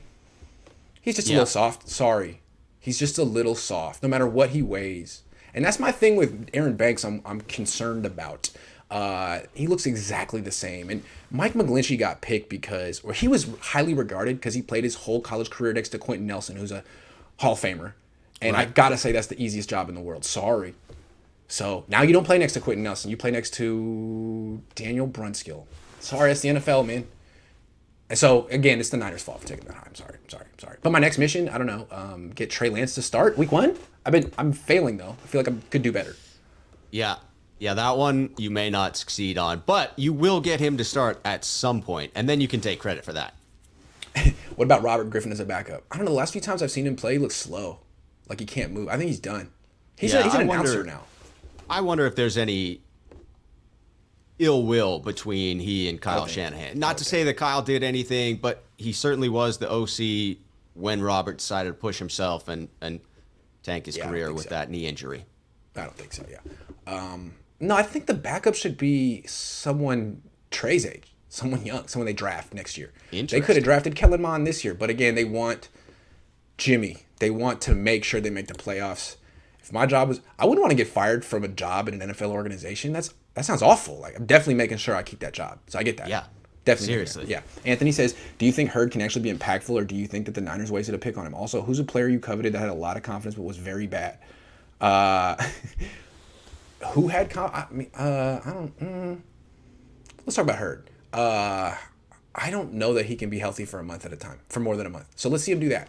He's just a little soft. Sorry. He's just a little soft, no matter what he weighs. And that's my thing with Aaron Banks I'm concerned about. He looks exactly the same. And Mike McGlinchey got picked because, or he was highly regarded because he played his whole college career next to Quentin Nelson, who's a Hall of Famer. And I gotta say that's the easiest job in the world. Sorry. So now you don't play next to Quentin Nelson. You play next to Daniel Brunskill. Sorry, that's the NFL, man. And so again, it's the Niners' fault for taking that high. I'm sorry. But my next mission, I don't know, get Trey Lance to start week 1. I'm failing though. I feel like I could do better. Yeah. Yeah, that one you may not succeed on, but you will get him to start at some point, and then you can take credit for that. What about Robert Griffin as a backup? I don't know. The last few times I've seen him play, he looks slow. Like he can't move. I think he's done. He's an announcer now. I wonder if there's any ill will between he and Kyle Shanahan. Not to say that Kyle did anything, but he certainly was the OC when Robert decided to push himself and tank his career with that knee injury. I don't think so, yeah. No, I think the backup should be someone Trey's age, someone young, someone they draft next year. They could have drafted Kellen Mond this year, but again, they want Jimmy. They want to make sure they make the playoffs. If my job was, I wouldn't want to get fired from a job in an NFL organization. That sounds awful. Like I'm definitely making sure I keep that job. So I get that. Yeah. Definitely. Seriously. Yeah. Anthony says, do you think Hurd can actually be impactful, or do you think that the Niners wasted a pick on him? Also, who's a player you coveted that had a lot of confidence but was very bad? Who had let's talk about Hurd. I don't know that he can be healthy for a month at a time, for more than a month. So let's see him do that.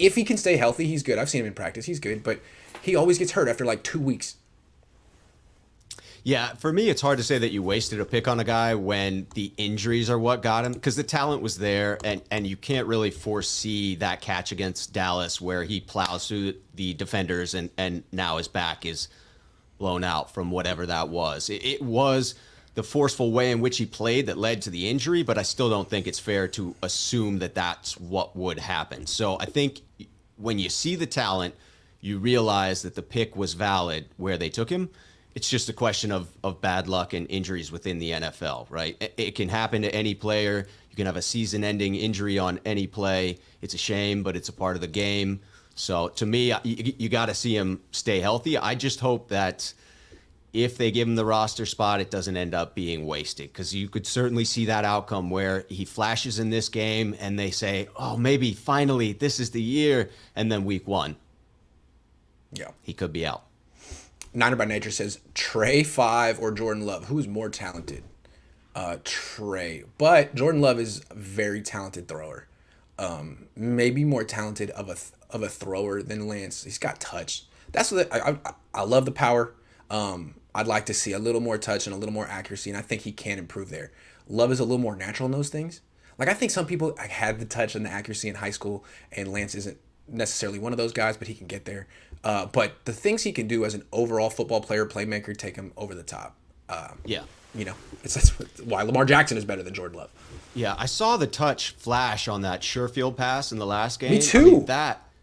If he can stay healthy, he's good. I've seen him in practice. He's good, but he always gets hurt after like 2 weeks. Yeah, for me, it's hard to say that you wasted a pick on a guy when the injuries are what got him, because the talent was there, and you can't really foresee that catch against Dallas where he plows through the defenders and now his back is blown out from whatever that was. It was the forceful way in which he played that led to the injury, but I still don't think it's fair to assume that that's what would happen. So I think when you see the talent, you realize that the pick was valid where they took him. It's just a question of bad luck and injuries within the NFL, right? It can happen to any player. You can have a season-ending injury on any play. It's a shame, but it's a part of the game. So to me, you got to see him stay healthy. I just hope that if they give him the roster spot, it doesn't end up being wasted, because you could certainly see that outcome where he flashes in this game and they say, oh, maybe finally this is the year. And then week 1, he could be out. Niner by Nature says Trey 5 or Jordan Love. Who's more talented? Trey. But Jordan Love is a very talented thrower. Maybe more talented of a thrower than Lance. He's got touch. That's what I love the power. I'd like to see a little more touch and a little more accuracy, and I think he can improve there. Love is a little more natural in those things. Like I think some people had the touch and the accuracy in high school, and Lance isn't necessarily one of those guys, but he can get there. But the things he can do as an overall football player, playmaker, take him over the top. That's why Lamar Jackson is better than Jordan Love. Yeah, I saw the touch flash on that Surefield pass in the last game. Me too.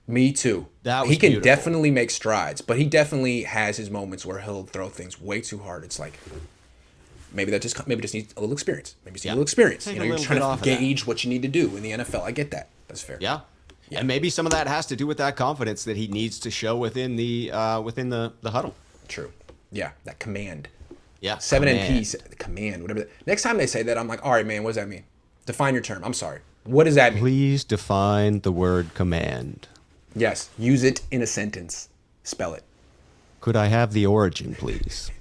Me too. That was beautiful. Definitely make strides, but he definitely has his moments where he'll throw things way too hard. It's like maybe just needs a little experience. Maybe just need a little experience. You're trying to gauge what you need to do in the NFL. I get that. That's fair. Yeah. And maybe some of that has to do with that confidence that he needs to show within the huddle. True. Yeah, that command. Yeah. 7NP command, whatever. Next time they say that, I'm like, all right, man, what does that mean? Define your term. I'm sorry. What does that mean? Please define the word command. Yes. Use it in a sentence. Spell it. Could I have the origin, please?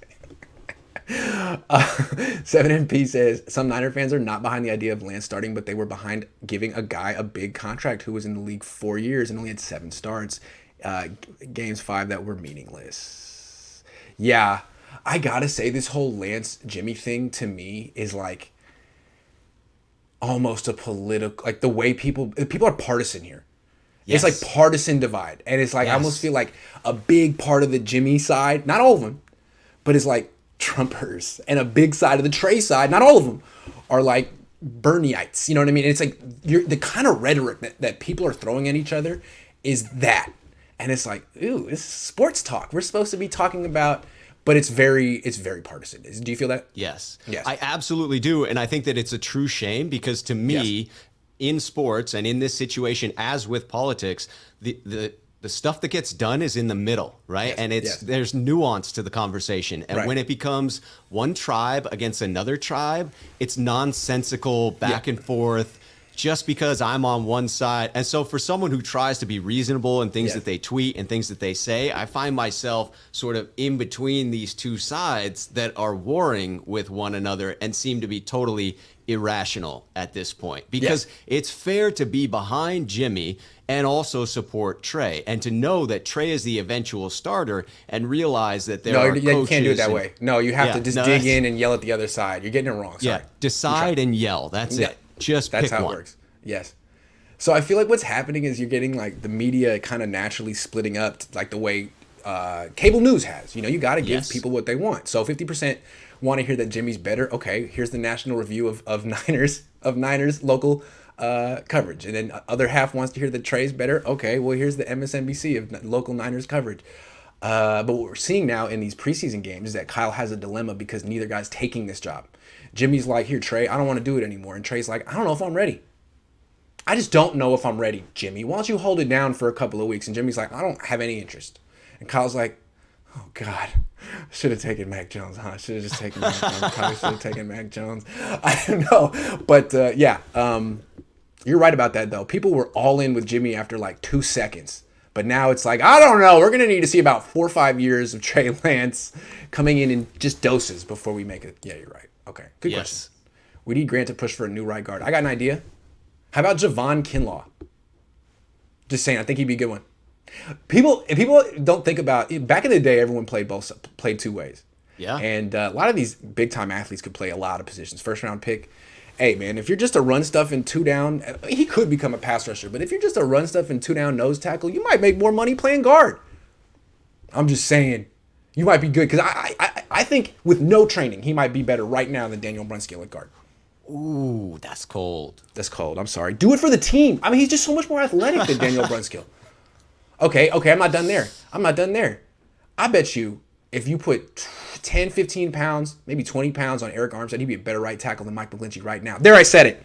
7NP says, some Niner fans are not behind the idea of Lance starting, but they were behind giving a guy a big contract who was in the league 4 years and only had 7 starts. Games 5 that were meaningless. Yeah, I gotta say, this whole Lance Jimmy thing to me is like almost a political, like the way people are partisan here. Yes. It's like partisan divide. And it's like, yes. I almost feel like a big part of the Jimmy side, not all of them, but it's like Trumpers, and a big side of the Trey side, not all of them, are like Bernieites. You know what I mean? And it's like the kind of rhetoric that people are throwing at each other is that. And it's like, ooh, this is sports talk. We're supposed to be talking about, but it's very partisan. Do you feel that? Yes. Yes. I absolutely do. And I think that it's a true shame, because to me, in sports and in this situation, as with politics, the The stuff that gets done is in the middle, right? Yes, And yes. there's nuance to the conversation. And Right. when it becomes one tribe against another tribe, it's nonsensical back and forth just because I'm on one side. And so for someone who tries to be reasonable in things Yeah. that they tweet and things that they say, I find myself sort of in between these two sides that are warring with one another and seem to be totally irrational at this point, because it's fair to be behind Jimmy and also support Trey, and to know that Trey is the eventual starter and realize that there No, are you can't do it coaches that and- way. No, you have Yeah, to just no, dig that's- in and yell at the other side. You're getting it wrong. Sorry. Yeah, decide and yell. That's Yeah. it. Just That's pick how one. it works. Yes. So I feel like what's happening is you're getting like the media kind of naturally splitting up, like the way cable news has. You know, you got to give Yes. people what they want. So 50% want to hear that Jimmy's better. Okay, here's the national review of Niners local coverage, and then other half wants to hear that Trey's better. Okay, well here's the MSNBC of local Niners coverage. But what we're seeing now in these preseason games is that Kyle has a dilemma because neither guy's taking this job. Jimmy's like, here, Trey, I don't want to do it anymore. And Trey's like, I don't know if I'm ready. I just don't know if I'm ready, Jimmy. Why don't you hold it down for a couple of weeks? And Jimmy's like, I don't have any interest. And Kyle's like, oh, God, should have taken Mac Jones, huh? Should have just taken Mac Jones. Probably should have taken Mac Jones. I don't know. But, you're right about that, though. People were all in with Jimmy after like 2 seconds. But now it's like, I don't know. We're going to need to see about 4 or 5 years of Trey Lance coming in just doses before we make it. Yeah, you're right. Okay, good question. We need Grant to push for a new right guard. I got an idea. How about Javon Kinlaw? Just saying, I think he'd be a good one. People don't think about back in the day, everyone played two ways. Yeah. And a lot of these big time athletes could play a lot of positions. First round pick. Hey man, if you're just a run stuff and 2 down, he could become a pass rusher. But if you're just a run stuff and 2 down nose tackle, you might make more money playing guard. I'm just saying, you might be good because I think with no training, he might be better right now than Daniel Brunskill at guard. Ooh, that's cold. That's cold. I'm sorry. Do it for the team. I mean, he's just so much more athletic than Daniel Brunskill. Okay, I'm not done there. I bet you if you put 10, 15 pounds, maybe 20 pounds on Eric Armstead, he'd be a better right tackle than Mike McGlinchey right now. There, I said it.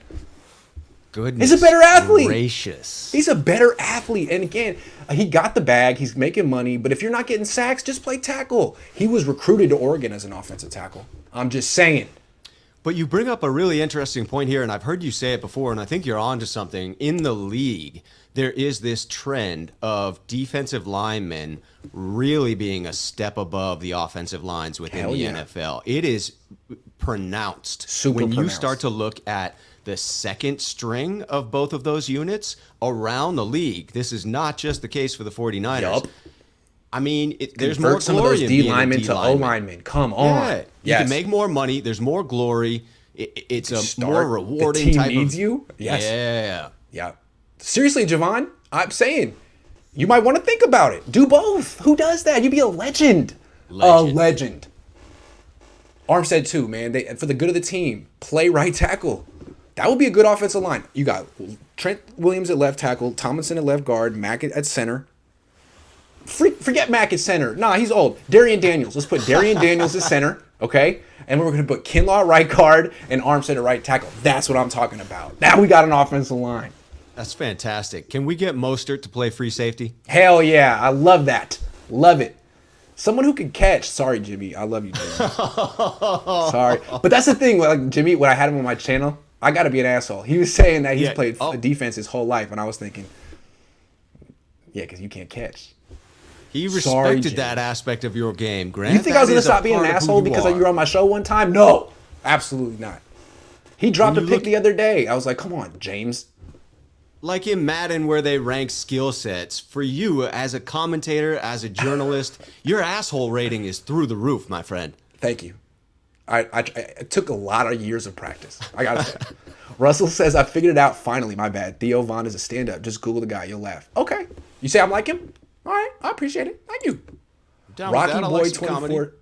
Goodness. He's a better athlete. Gracious. He's a better athlete. And again, he got the bag. He's making money. But if you're not getting sacks, just play tackle. He was recruited to Oregon as an offensive tackle. I'm just saying. But you bring up a really interesting point here, and I've heard you say it before, and I think you're onto something. In the league, there is this trend of defensive linemen really being a step above the offensive lines within Hell the yeah. NFL. It is pronounced. Super when you pronounced. start to look at the second string of both of those units around the league. This is not just the case for the 49ers. Yup. I mean, there's more Convert some of glory those in D being a linemen D to O lineman. linemen. Come on. Yeah, you Yes. can make more money. There's more glory. It's a Start. more rewarding The team type needs of. you. Yes. Yeah. Yeah. Seriously, Javon, I'm saying you might want to think about it. Do both. Who does that? You'd be a legend. A legend. Armstead too, man. For the good of the team, play right tackle. That would be a good offensive line. You got Trent Williams at left tackle, Tomlinson at left guard, Mack at center. Forget Mack at center. Nah, he's old. Darian Daniels. Let's put Darian Daniels at center, okay? And we're going to put Kinlaw at right guard and Armstead at right tackle. That's what I'm talking about. Now we got an offensive line. That's fantastic. Can we get Mostert to play free safety? Hell yeah. I love that. Love it. Someone who can catch. Sorry, Jimmy. I love you, Jimmy. Sorry. But that's the thing. Like Jimmy, when I had him on my channel, I got to be an asshole. He was saying that he's played defense his whole life. And I was thinking, yeah, because you can't catch. He Sorry, respected Jimmy. that aspect of your game, Grant. You think I was That going to is a stop being an part of who asshole you because are. you were on my show one time? No. Absolutely not. He dropped a When you pick look- the other day. I was like, come on, James. Like in Madden, where they rank skill sets, for you as a commentator, as a journalist, your asshole rating is through the roof, my friend. Thank you. It took a lot of years of practice. I got to say. Russell says, I figured it out finally. My bad. Theo Vaughn is a stand-up. Just Google the guy. You'll laugh. Okay. You say I'm like him? All right. I appreciate it. Thank you. Down with Rocky that. I Boy like some comedy. 24.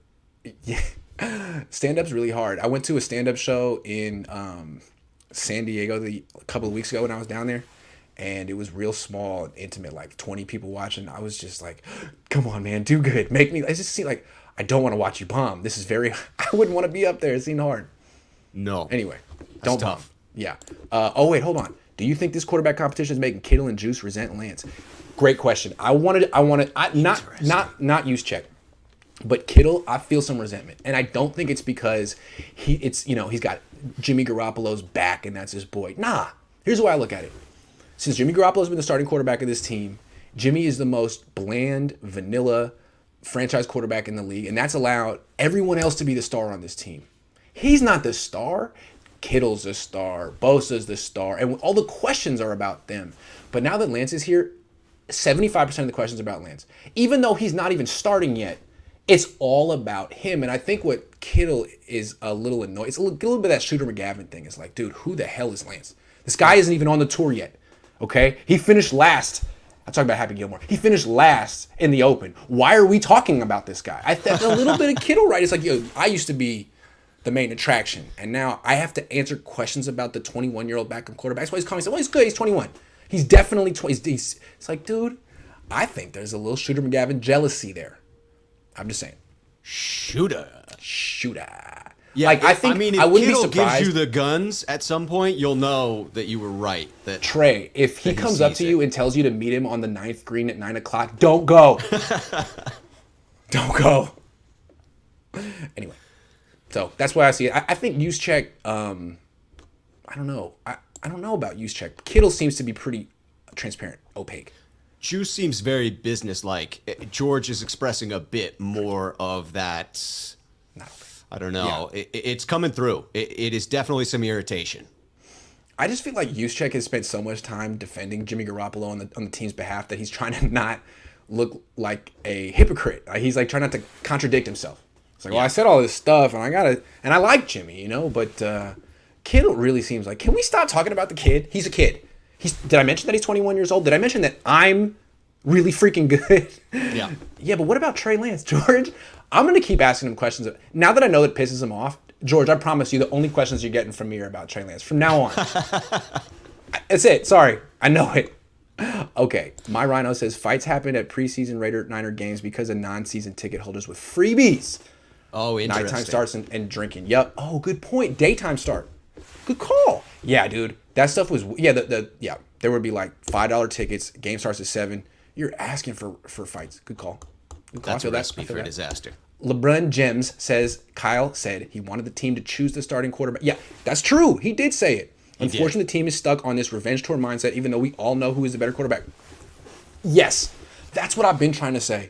Yeah. Stand-up's really hard. I went to a stand-up show in San Diego a couple of weeks ago when I was down there. And it was real small and intimate, like 20 people watching. I was just like, come on, man, do good. Make me, I just see like, I don't want to watch you bomb. This is very, I wouldn't want to be up there. It seemed hard. No. Anyway, don't bomb. tough. Yeah. Oh, wait, hold on. Do you think this quarterback competition is making Kittle and Juice resent Lance? Great question. I not Juszczyk, but Kittle. I feel some resentment, and I don't think it's because he's got Jimmy Garoppolo's back and that's his boy. Nah. Here's the way I look at it. Since Jimmy Garoppolo's been the starting quarterback of this team, Jimmy is the most bland, vanilla franchise quarterback in the league, and that's allowed everyone else to be the star on this team. He's not the star. Kittle's the star. Bosa's the star. And all the questions are about them. But now that Lance is here, 75% of the questions are about Lance. Even though he's not even starting yet, it's all about him. And I think what Kittle is a little annoyed, it's a little bit of that Shooter McGavin thing. It's like, dude, who the hell is Lance? This guy isn't even on the tour yet, okay? He finished last. I'm talking about Happy Gilmore. He finished last in the Open. Why are we talking about this guy? I think a little bit of Kittle, right? It's like, yo, I used to be the main attraction, and now I have to answer questions about the 21-year-old backup quarterback. That's why he's calling. Well, he's good. He's 21. He's definitely 20. It's like, dude, I think there's a little Shooter McGavin jealousy there. I'm just saying. Shooter. Yeah, like, if wouldn't Kittle be surprised. gives you the guns at some point, you'll know that you were right. That Trey, if he comes up to you and tells you to meet him on the 9th green at 9 o'clock, don't go. Don't go. Anyway, so that's why I see it. I think Juszczyk, I don't know. I don't know about Juszczyk. Kittle seems to be pretty transparent, opaque. Juice seems very businesslike. George is expressing a bit more of that. Not opaque. I don't know. Yeah. It's coming through. It is definitely some irritation. I just feel like Juszczyk has spent so much time defending Jimmy Garoppolo on the team's behalf that he's trying to not look like a hypocrite. He's like trying not to contradict himself. It's like, well, I said all this stuff and I like Jimmy, but Kittle really seems like, can we stop talking about the kid? He's a kid. Did I mention that he's 21 years old? Did I mention that I'm really freaking good? Yeah. Yeah, but what about Trey Lance, George? I'm going to keep asking him questions. Now that I know that pisses him off, George, I promise you the only questions you're getting from me are about Trey Lance. From now on. That's it. Sorry. I know it. Okay. My Rhino says, fights happen at preseason Niner games because of non-season ticket holders with freebies. Oh, interesting. Nighttime starts and drinking. Yep. Oh, good point. Daytime start. Good call. Yeah, dude. That stuff was, there would be like $5 tickets. Game starts at 7. You're asking for fights. Good call. That's a recipe for disaster. LeBron Gems says, Kyle said he wanted the team to choose the starting quarterback. Yeah, that's true. He did say it. Unfortunately, the team is stuck on this revenge tour mindset, even though we all know who is the better quarterback. Yes, that's what I've been trying to say.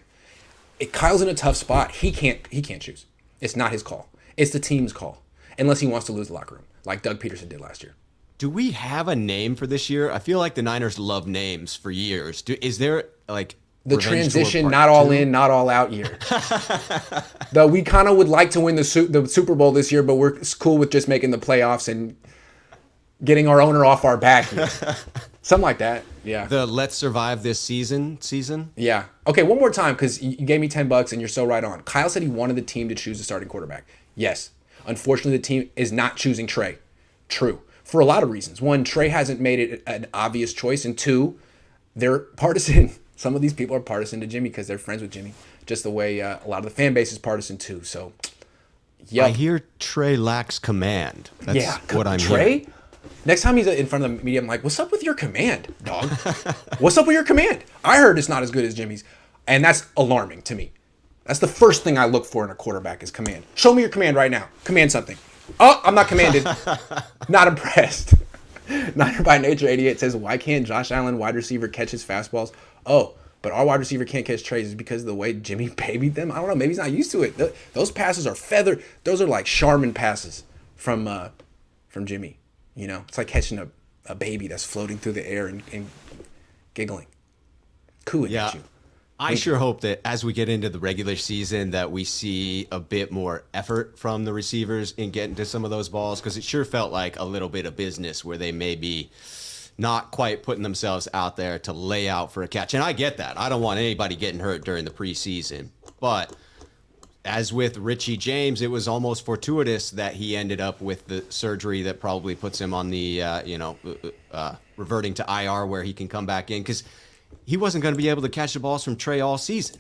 Kyle's in a tough spot. He can't choose. It's not his call. It's the team's call, unless he wants to lose the locker room, like Doug Peterson did last year. Do we have a name for this year? I feel like the Niners love names for years. Is there like the transition, not all in, not all out year? Though we kind of would like to win the Super Bowl this year, but we're cool with just making the playoffs and getting our owner off our back here. Something like that. Yeah. The let's survive this season. Yeah. Okay, one more time, because you gave me $10 and you're so right on. Kyle said he wanted the team to choose a starting quarterback. Yes. Unfortunately, the team is not choosing Trey. True. For a lot of reasons. One, Trey hasn't made it an obvious choice. And two, they're partisan. Some of these people are partisan to Jimmy because they're friends with Jimmy. Just the way a lot of the fan base is partisan too. So, yeah. I hear Trey lacks command. That's what I'm Trey? hearing. Next time he's in front of the media, I'm like, what's up with your command, dog? What's up with your command? I heard it's not as good as Jimmy's. And that's alarming to me. That's the first thing I look for in a quarterback is command. Show me your command right now. Command something. Oh, I'm not commanded. Not impressed. Niner by Nature 88 says, why can't Josh Allen, wide receiver, catch his fastballs? Oh, but our wide receiver can't catch Trey's is because of the way Jimmy babied them? I don't know. Maybe he's not used to it. Those passes are feathered. Those are like Charmin passes from Jimmy. It's like catching a baby that's floating through the air and giggling. Cooing at you. I sure hope that as we get into the regular season that we see a bit more effort from the receivers in getting to some of those balls, because it sure felt like a little bit of business where they may be not quite putting themselves out there to lay out for a catch. And I get that. I don't want anybody getting hurt during the preseason. But as with Richie James, it was almost fortuitous that he ended up with the surgery that probably puts him on the, reverting to IR where he can come back in, because he wasn't going to be able to catch the balls from Trey all season.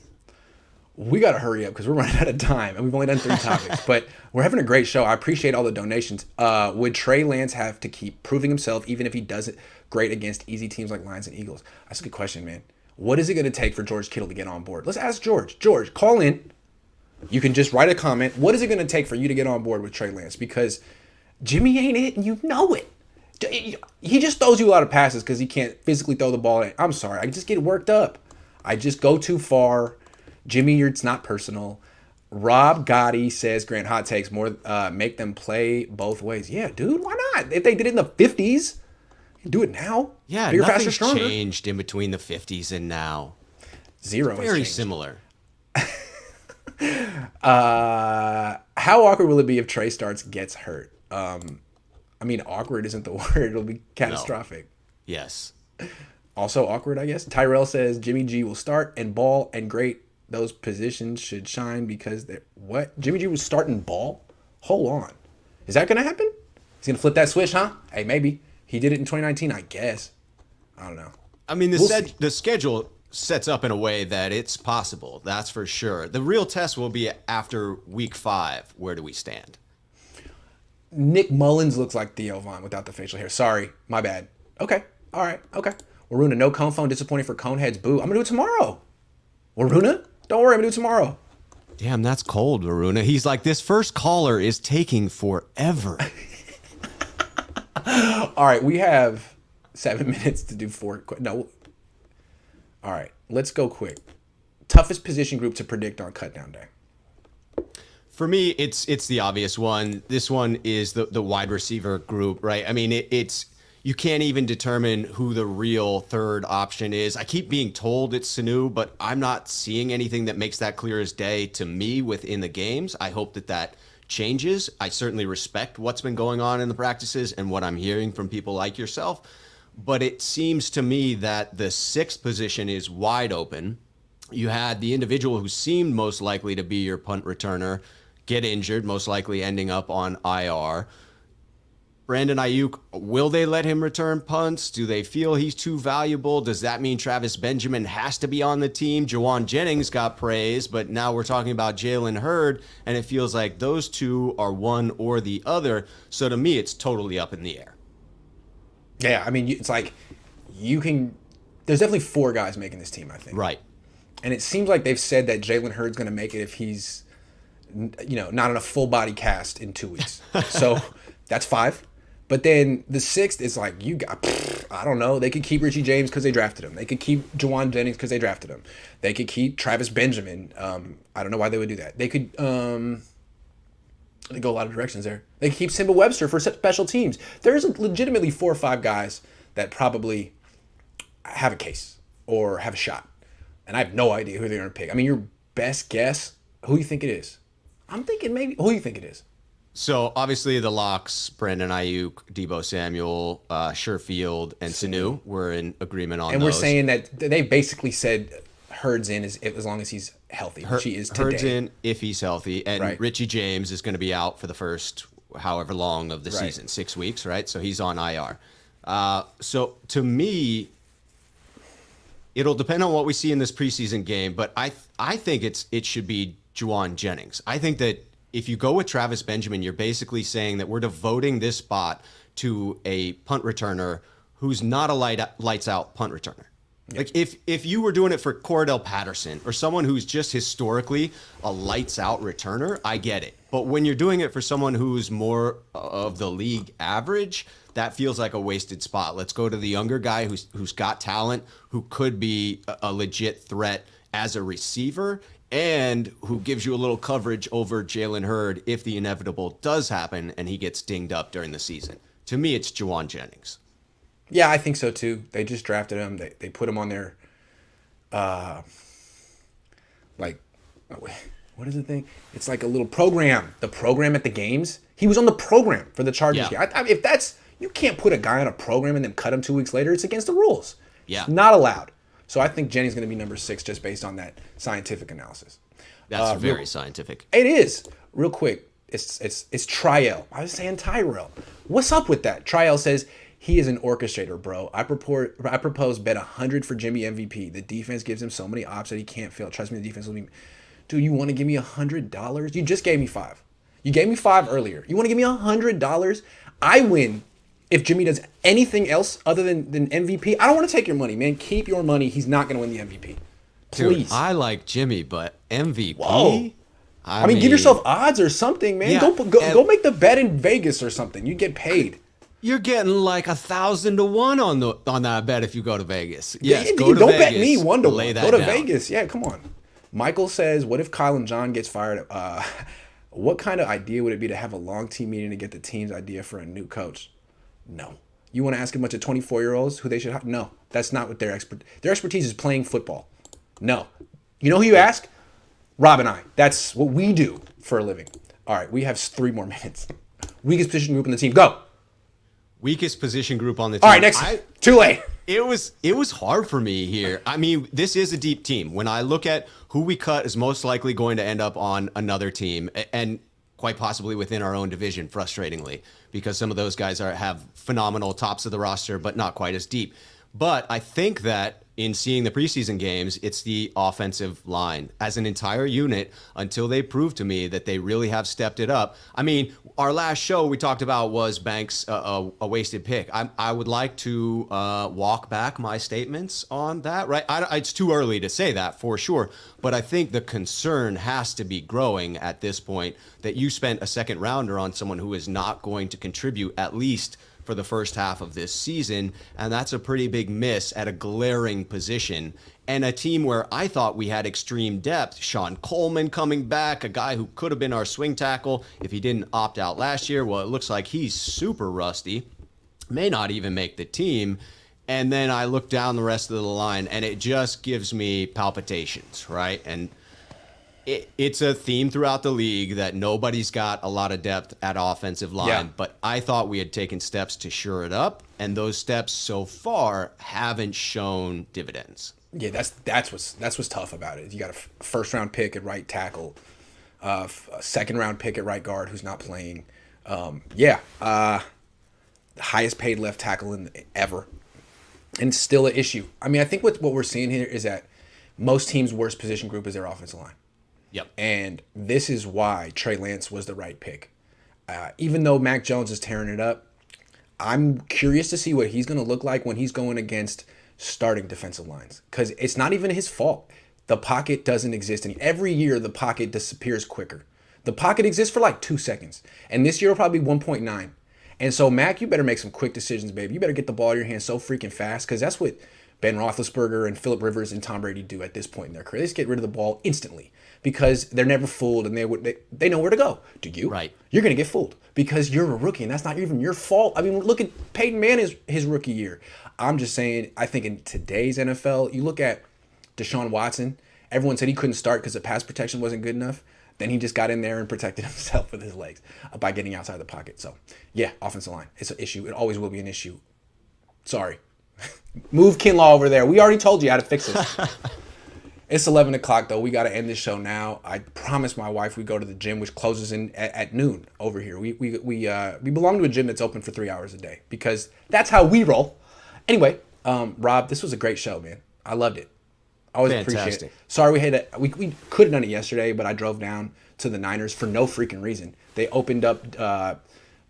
We got to hurry up because we're running out of time and we've only done 3 topics, but we're having a great show. I appreciate all the donations. Would Trey Lance have to keep proving himself even if he does it great against easy teams like Lions and Eagles? That's a good question, man. What is it going to take for George Kittle to get on board? Let's ask George. George, call in. You can just write a comment. What is it going to take for you to get on board with Trey Lance? Because Jimmy ain't it, and you know it. He just throws you a lot of passes because he can't physically throw the ball. I'm sorry. I just get worked up. I just go too far. Jimmy, it's not personal. Rob Gotti says, Grant, hot takes, more make them play both ways. Yeah, dude, why not? If they did it in the 50s, do it now. Yeah, bigger, nothing's faster, stronger. Changed in between the 50s and now. Zero. Very similar. How awkward will it be if Trey starts gets hurt? I mean, awkward isn't the word. It'll be catastrophic. No. Yes. Also awkward, I guess. Tyrell says Jimmy G will start and ball and great. Those positions should shine because they're what? Jimmy G was starting ball? Hold on. Is that going to happen? He's going to flip that switch, huh? Hey, maybe. He did it in 2019, I guess. I don't know. I mean, the schedule sets up in a way that it's possible. That's for sure. The real test will be after week 5. Where do we stand? Nick Mullens looks like Theo Vaughn without the facial hair. Sorry. My bad. Okay. All right. Okay. Waruna, no cone phone. Disappointing for cone heads. Boo. I'm going to do it tomorrow. Waruna? Don't worry. I'm going to do it tomorrow. Damn, that's cold, Waruna. He's like, this first caller is taking forever. All right. We have 7 minutes to do 4. No. All right. Let's go quick. Toughest position group to predict on cut down day. For me, it's the obvious one. This one is the wide receiver group, right? I mean, it's you can't even determine who the real third option is. I keep being told it's Sanu, but I'm not seeing anything that makes that clear as day to me within the games. I hope that changes. I certainly respect what's been going on in the practices and what I'm hearing from people like yourself. But it seems to me that the 6th position is wide open. You had the individual who seemed most likely to be your punt returner get injured, most likely ending up on IR. Brandon Ayuk, will they let him return punts? Do they feel he's too valuable? Does that mean Travis Benjamin has to be on the team? Jawan Jennings got praise, but now we're talking about Jalen Hurd, and it feels like those two are one or the other. So to me, it's totally up in the air. Yeah, I mean, it's like there's definitely 4 guys making this team, I think. Right. And it seems like they've said that Jalen Hurd's going to make it if he's, not in a full body cast in 2 weeks. So that's 5. But then the 6th is like, I don't know. They could keep Richie James because they drafted him. They could keep Jawan Jennings because they drafted him. They could keep Travis Benjamin. I don't know why they would do that. They could, they go a lot of directions there. They could keep Simba Webster for special teams. There's legitimately 4 or 5 guys that probably have a case or have a shot. And I have no idea who they're going to pick. I mean, your best guess, who you think it is? I'm thinking maybe, who you think it is? So obviously the locks, Brandon Ayuk, Deebo Samuel, Sherfield, and Sanu, we're in agreement on and those. And we're saying that they basically said Hurd's in as long as he's healthy, which he is today. Hurd's in if he's healthy, and right. Richie James is going to be out for the first however long of the season, 6 weeks, right? So he's on IR. So to me, it'll depend on what we see in this preseason game, but I think it should be Jawan Jennings. I think that if you go with Travis Benjamin, you're basically saying that we're devoting this spot to a punt returner who's not a lights out punt returner. Yeah. Like if you were doing it for Cordell Patterson or someone who's just historically a lights out returner, I get it. But when you're doing it for someone who's more of the league average, that feels like a wasted spot. Let's go to the younger guy who's got talent, who could be a legit threat as a receiver, and who gives you a little coverage over Jalen Hurd if the inevitable does happen and he gets dinged up during the season. To me, it's Jawan Jennings. Yeah, I think so too. They just drafted him. They put him on their, what is the thing? It's like a little program. The program at the games. He was on the program for the Chargers game. If that's, you can't put a guy on a program and then cut him 2 weeks later. It's against the rules. Yeah. It's not allowed. So I think Jennings going to be number 6 just based on that scientific analysis. That's very scientific. It is. Real quick, it's Triel. I was saying Tyrell. What's up with that? Triel says he is an orchestrator, bro. I propose bet 100 for Jimmy MVP. The defense gives him so many options that he can't fail. Trust me, the defense will be. Dude, you want to give me $100? You just gave me 5. You gave me 5 earlier. You want to give me $100? I win if Jimmy does anything else other than MVP, I don't want to take your money, man. Keep your money. He's not going to win the MVP. Please. Dude, I like Jimmy, but MVP? Whoa. I mean, give yourself odds or something, man. Yeah, Go make the bet in Vegas or something. You get paid. You're getting like 1,000 to 1 on that bet if you go to Vegas. Yes, go to don't Vegas. Bet me 1 to 1. Go to down. Vegas. Yeah, come on. Michael says, "What if Kyle and John gets fired? What kind of idea would it be to have a long team meeting to get the team's idea for a new coach?" No. You want to ask a bunch of 24-year-olds who they should have? No, that's not what their expertise is playing football. No. You know who you ask? Rob and I. That's what we do for a living. All right, we have 3 more minutes. Weakest position group in the team. Go. Weakest position group on the team. All right, next. Too late. It was hard for me here. I mean, this is a deep team. When I look at who we cut is most likely going to end up on another team, and quite possibly within our own division, frustratingly, because some of those guys have phenomenal tops of the roster, but not quite as deep. But I think that in seeing the preseason games, it's the offensive line as an entire unit until they prove to me that they really have stepped it up. I mean, our last show we talked about was Banks a wasted pick. I would like to walk back my statements on that, right? It's too early to say that for sure, but I think the concern has to be growing at this point that you spent a second rounder on someone who is not going to contribute at least for the first half of this season, and that's a pretty big miss at a glaring position. And a team where I thought we had extreme depth, Sean Coleman coming back, a guy who could have been our swing tackle if he didn't opt out last year. Well, it looks like he's super rusty, may not even make the team. And then I look down the rest of the line, and it just gives me palpitations, right? And it's a theme throughout the league that nobody's got a lot of depth at offensive line, but I thought we had taken steps to shore it up, and those steps so far haven't shown dividends. Yeah, that's what's tough about it. You got a first round pick at right tackle, a second round pick at right guard who's not playing. The highest paid left tackle ever, and still an issue. I mean, I think what we're seeing here is that most teams' worst position group is their offensive line. Yep. And this is why Trey Lance was the right pick. Even though Mac Jones is tearing it up, I'm curious to see what he's going to look like when he's going against starting defensive lines. Because it's not even his fault. The pocket doesn't exist. And every year, the pocket disappears quicker. The pocket exists for like 2 seconds. And this year will probably be 1.9. And so, Mac, you better make some quick decisions, baby. You better get the ball in your hand so freaking fast. Because that's what Ben Roethlisberger and Phillip Rivers and Tom Brady do at this point in their career. They just get rid of the ball instantly. Because they're never fooled and they know where to go. Do you? Right. You're going to get fooled because you're a rookie and that's not even your fault. I mean, look at Peyton Manning his rookie year. I'm just saying, I think in today's NFL, you look at Deshaun Watson, everyone said he couldn't start because the pass protection wasn't good enough. Then he just got in there and protected himself with his legs by getting outside the pocket. So, yeah, offensive line. It's an issue. It always will be an issue. Sorry. Move Kinlaw over there. We already told you how to fix it. It's 11 o'clock, though. We got to end this show now. I promised my wife we'd go to the gym, which closes at noon over here. We belong to a gym that's open for 3 hours a day because that's how we roll. Anyway, Rob, this was a great show, man. I loved it. I always appreciate it. Sorry we could have done it yesterday, but I drove down to the Niners for no freaking reason. They opened up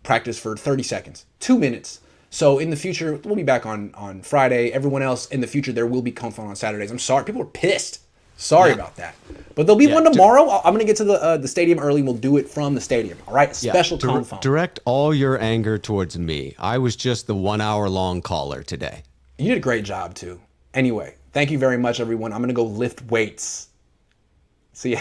practice for 30 seconds, 2 minutes. So in the future, we'll be back on Friday. Everyone else in the future, there will be Cohn on Saturdays. I'm sorry. People are pissed. Sorry about that. But there'll be one tomorrow. I'm going to get to the stadium early. We'll do it from the stadium. All right? Special Cohn phone. Direct all your anger towards me. I was just the 1 hour long caller today. You did a great job, too. Anyway, thank you very much, everyone. I'm going to go lift weights. See ya.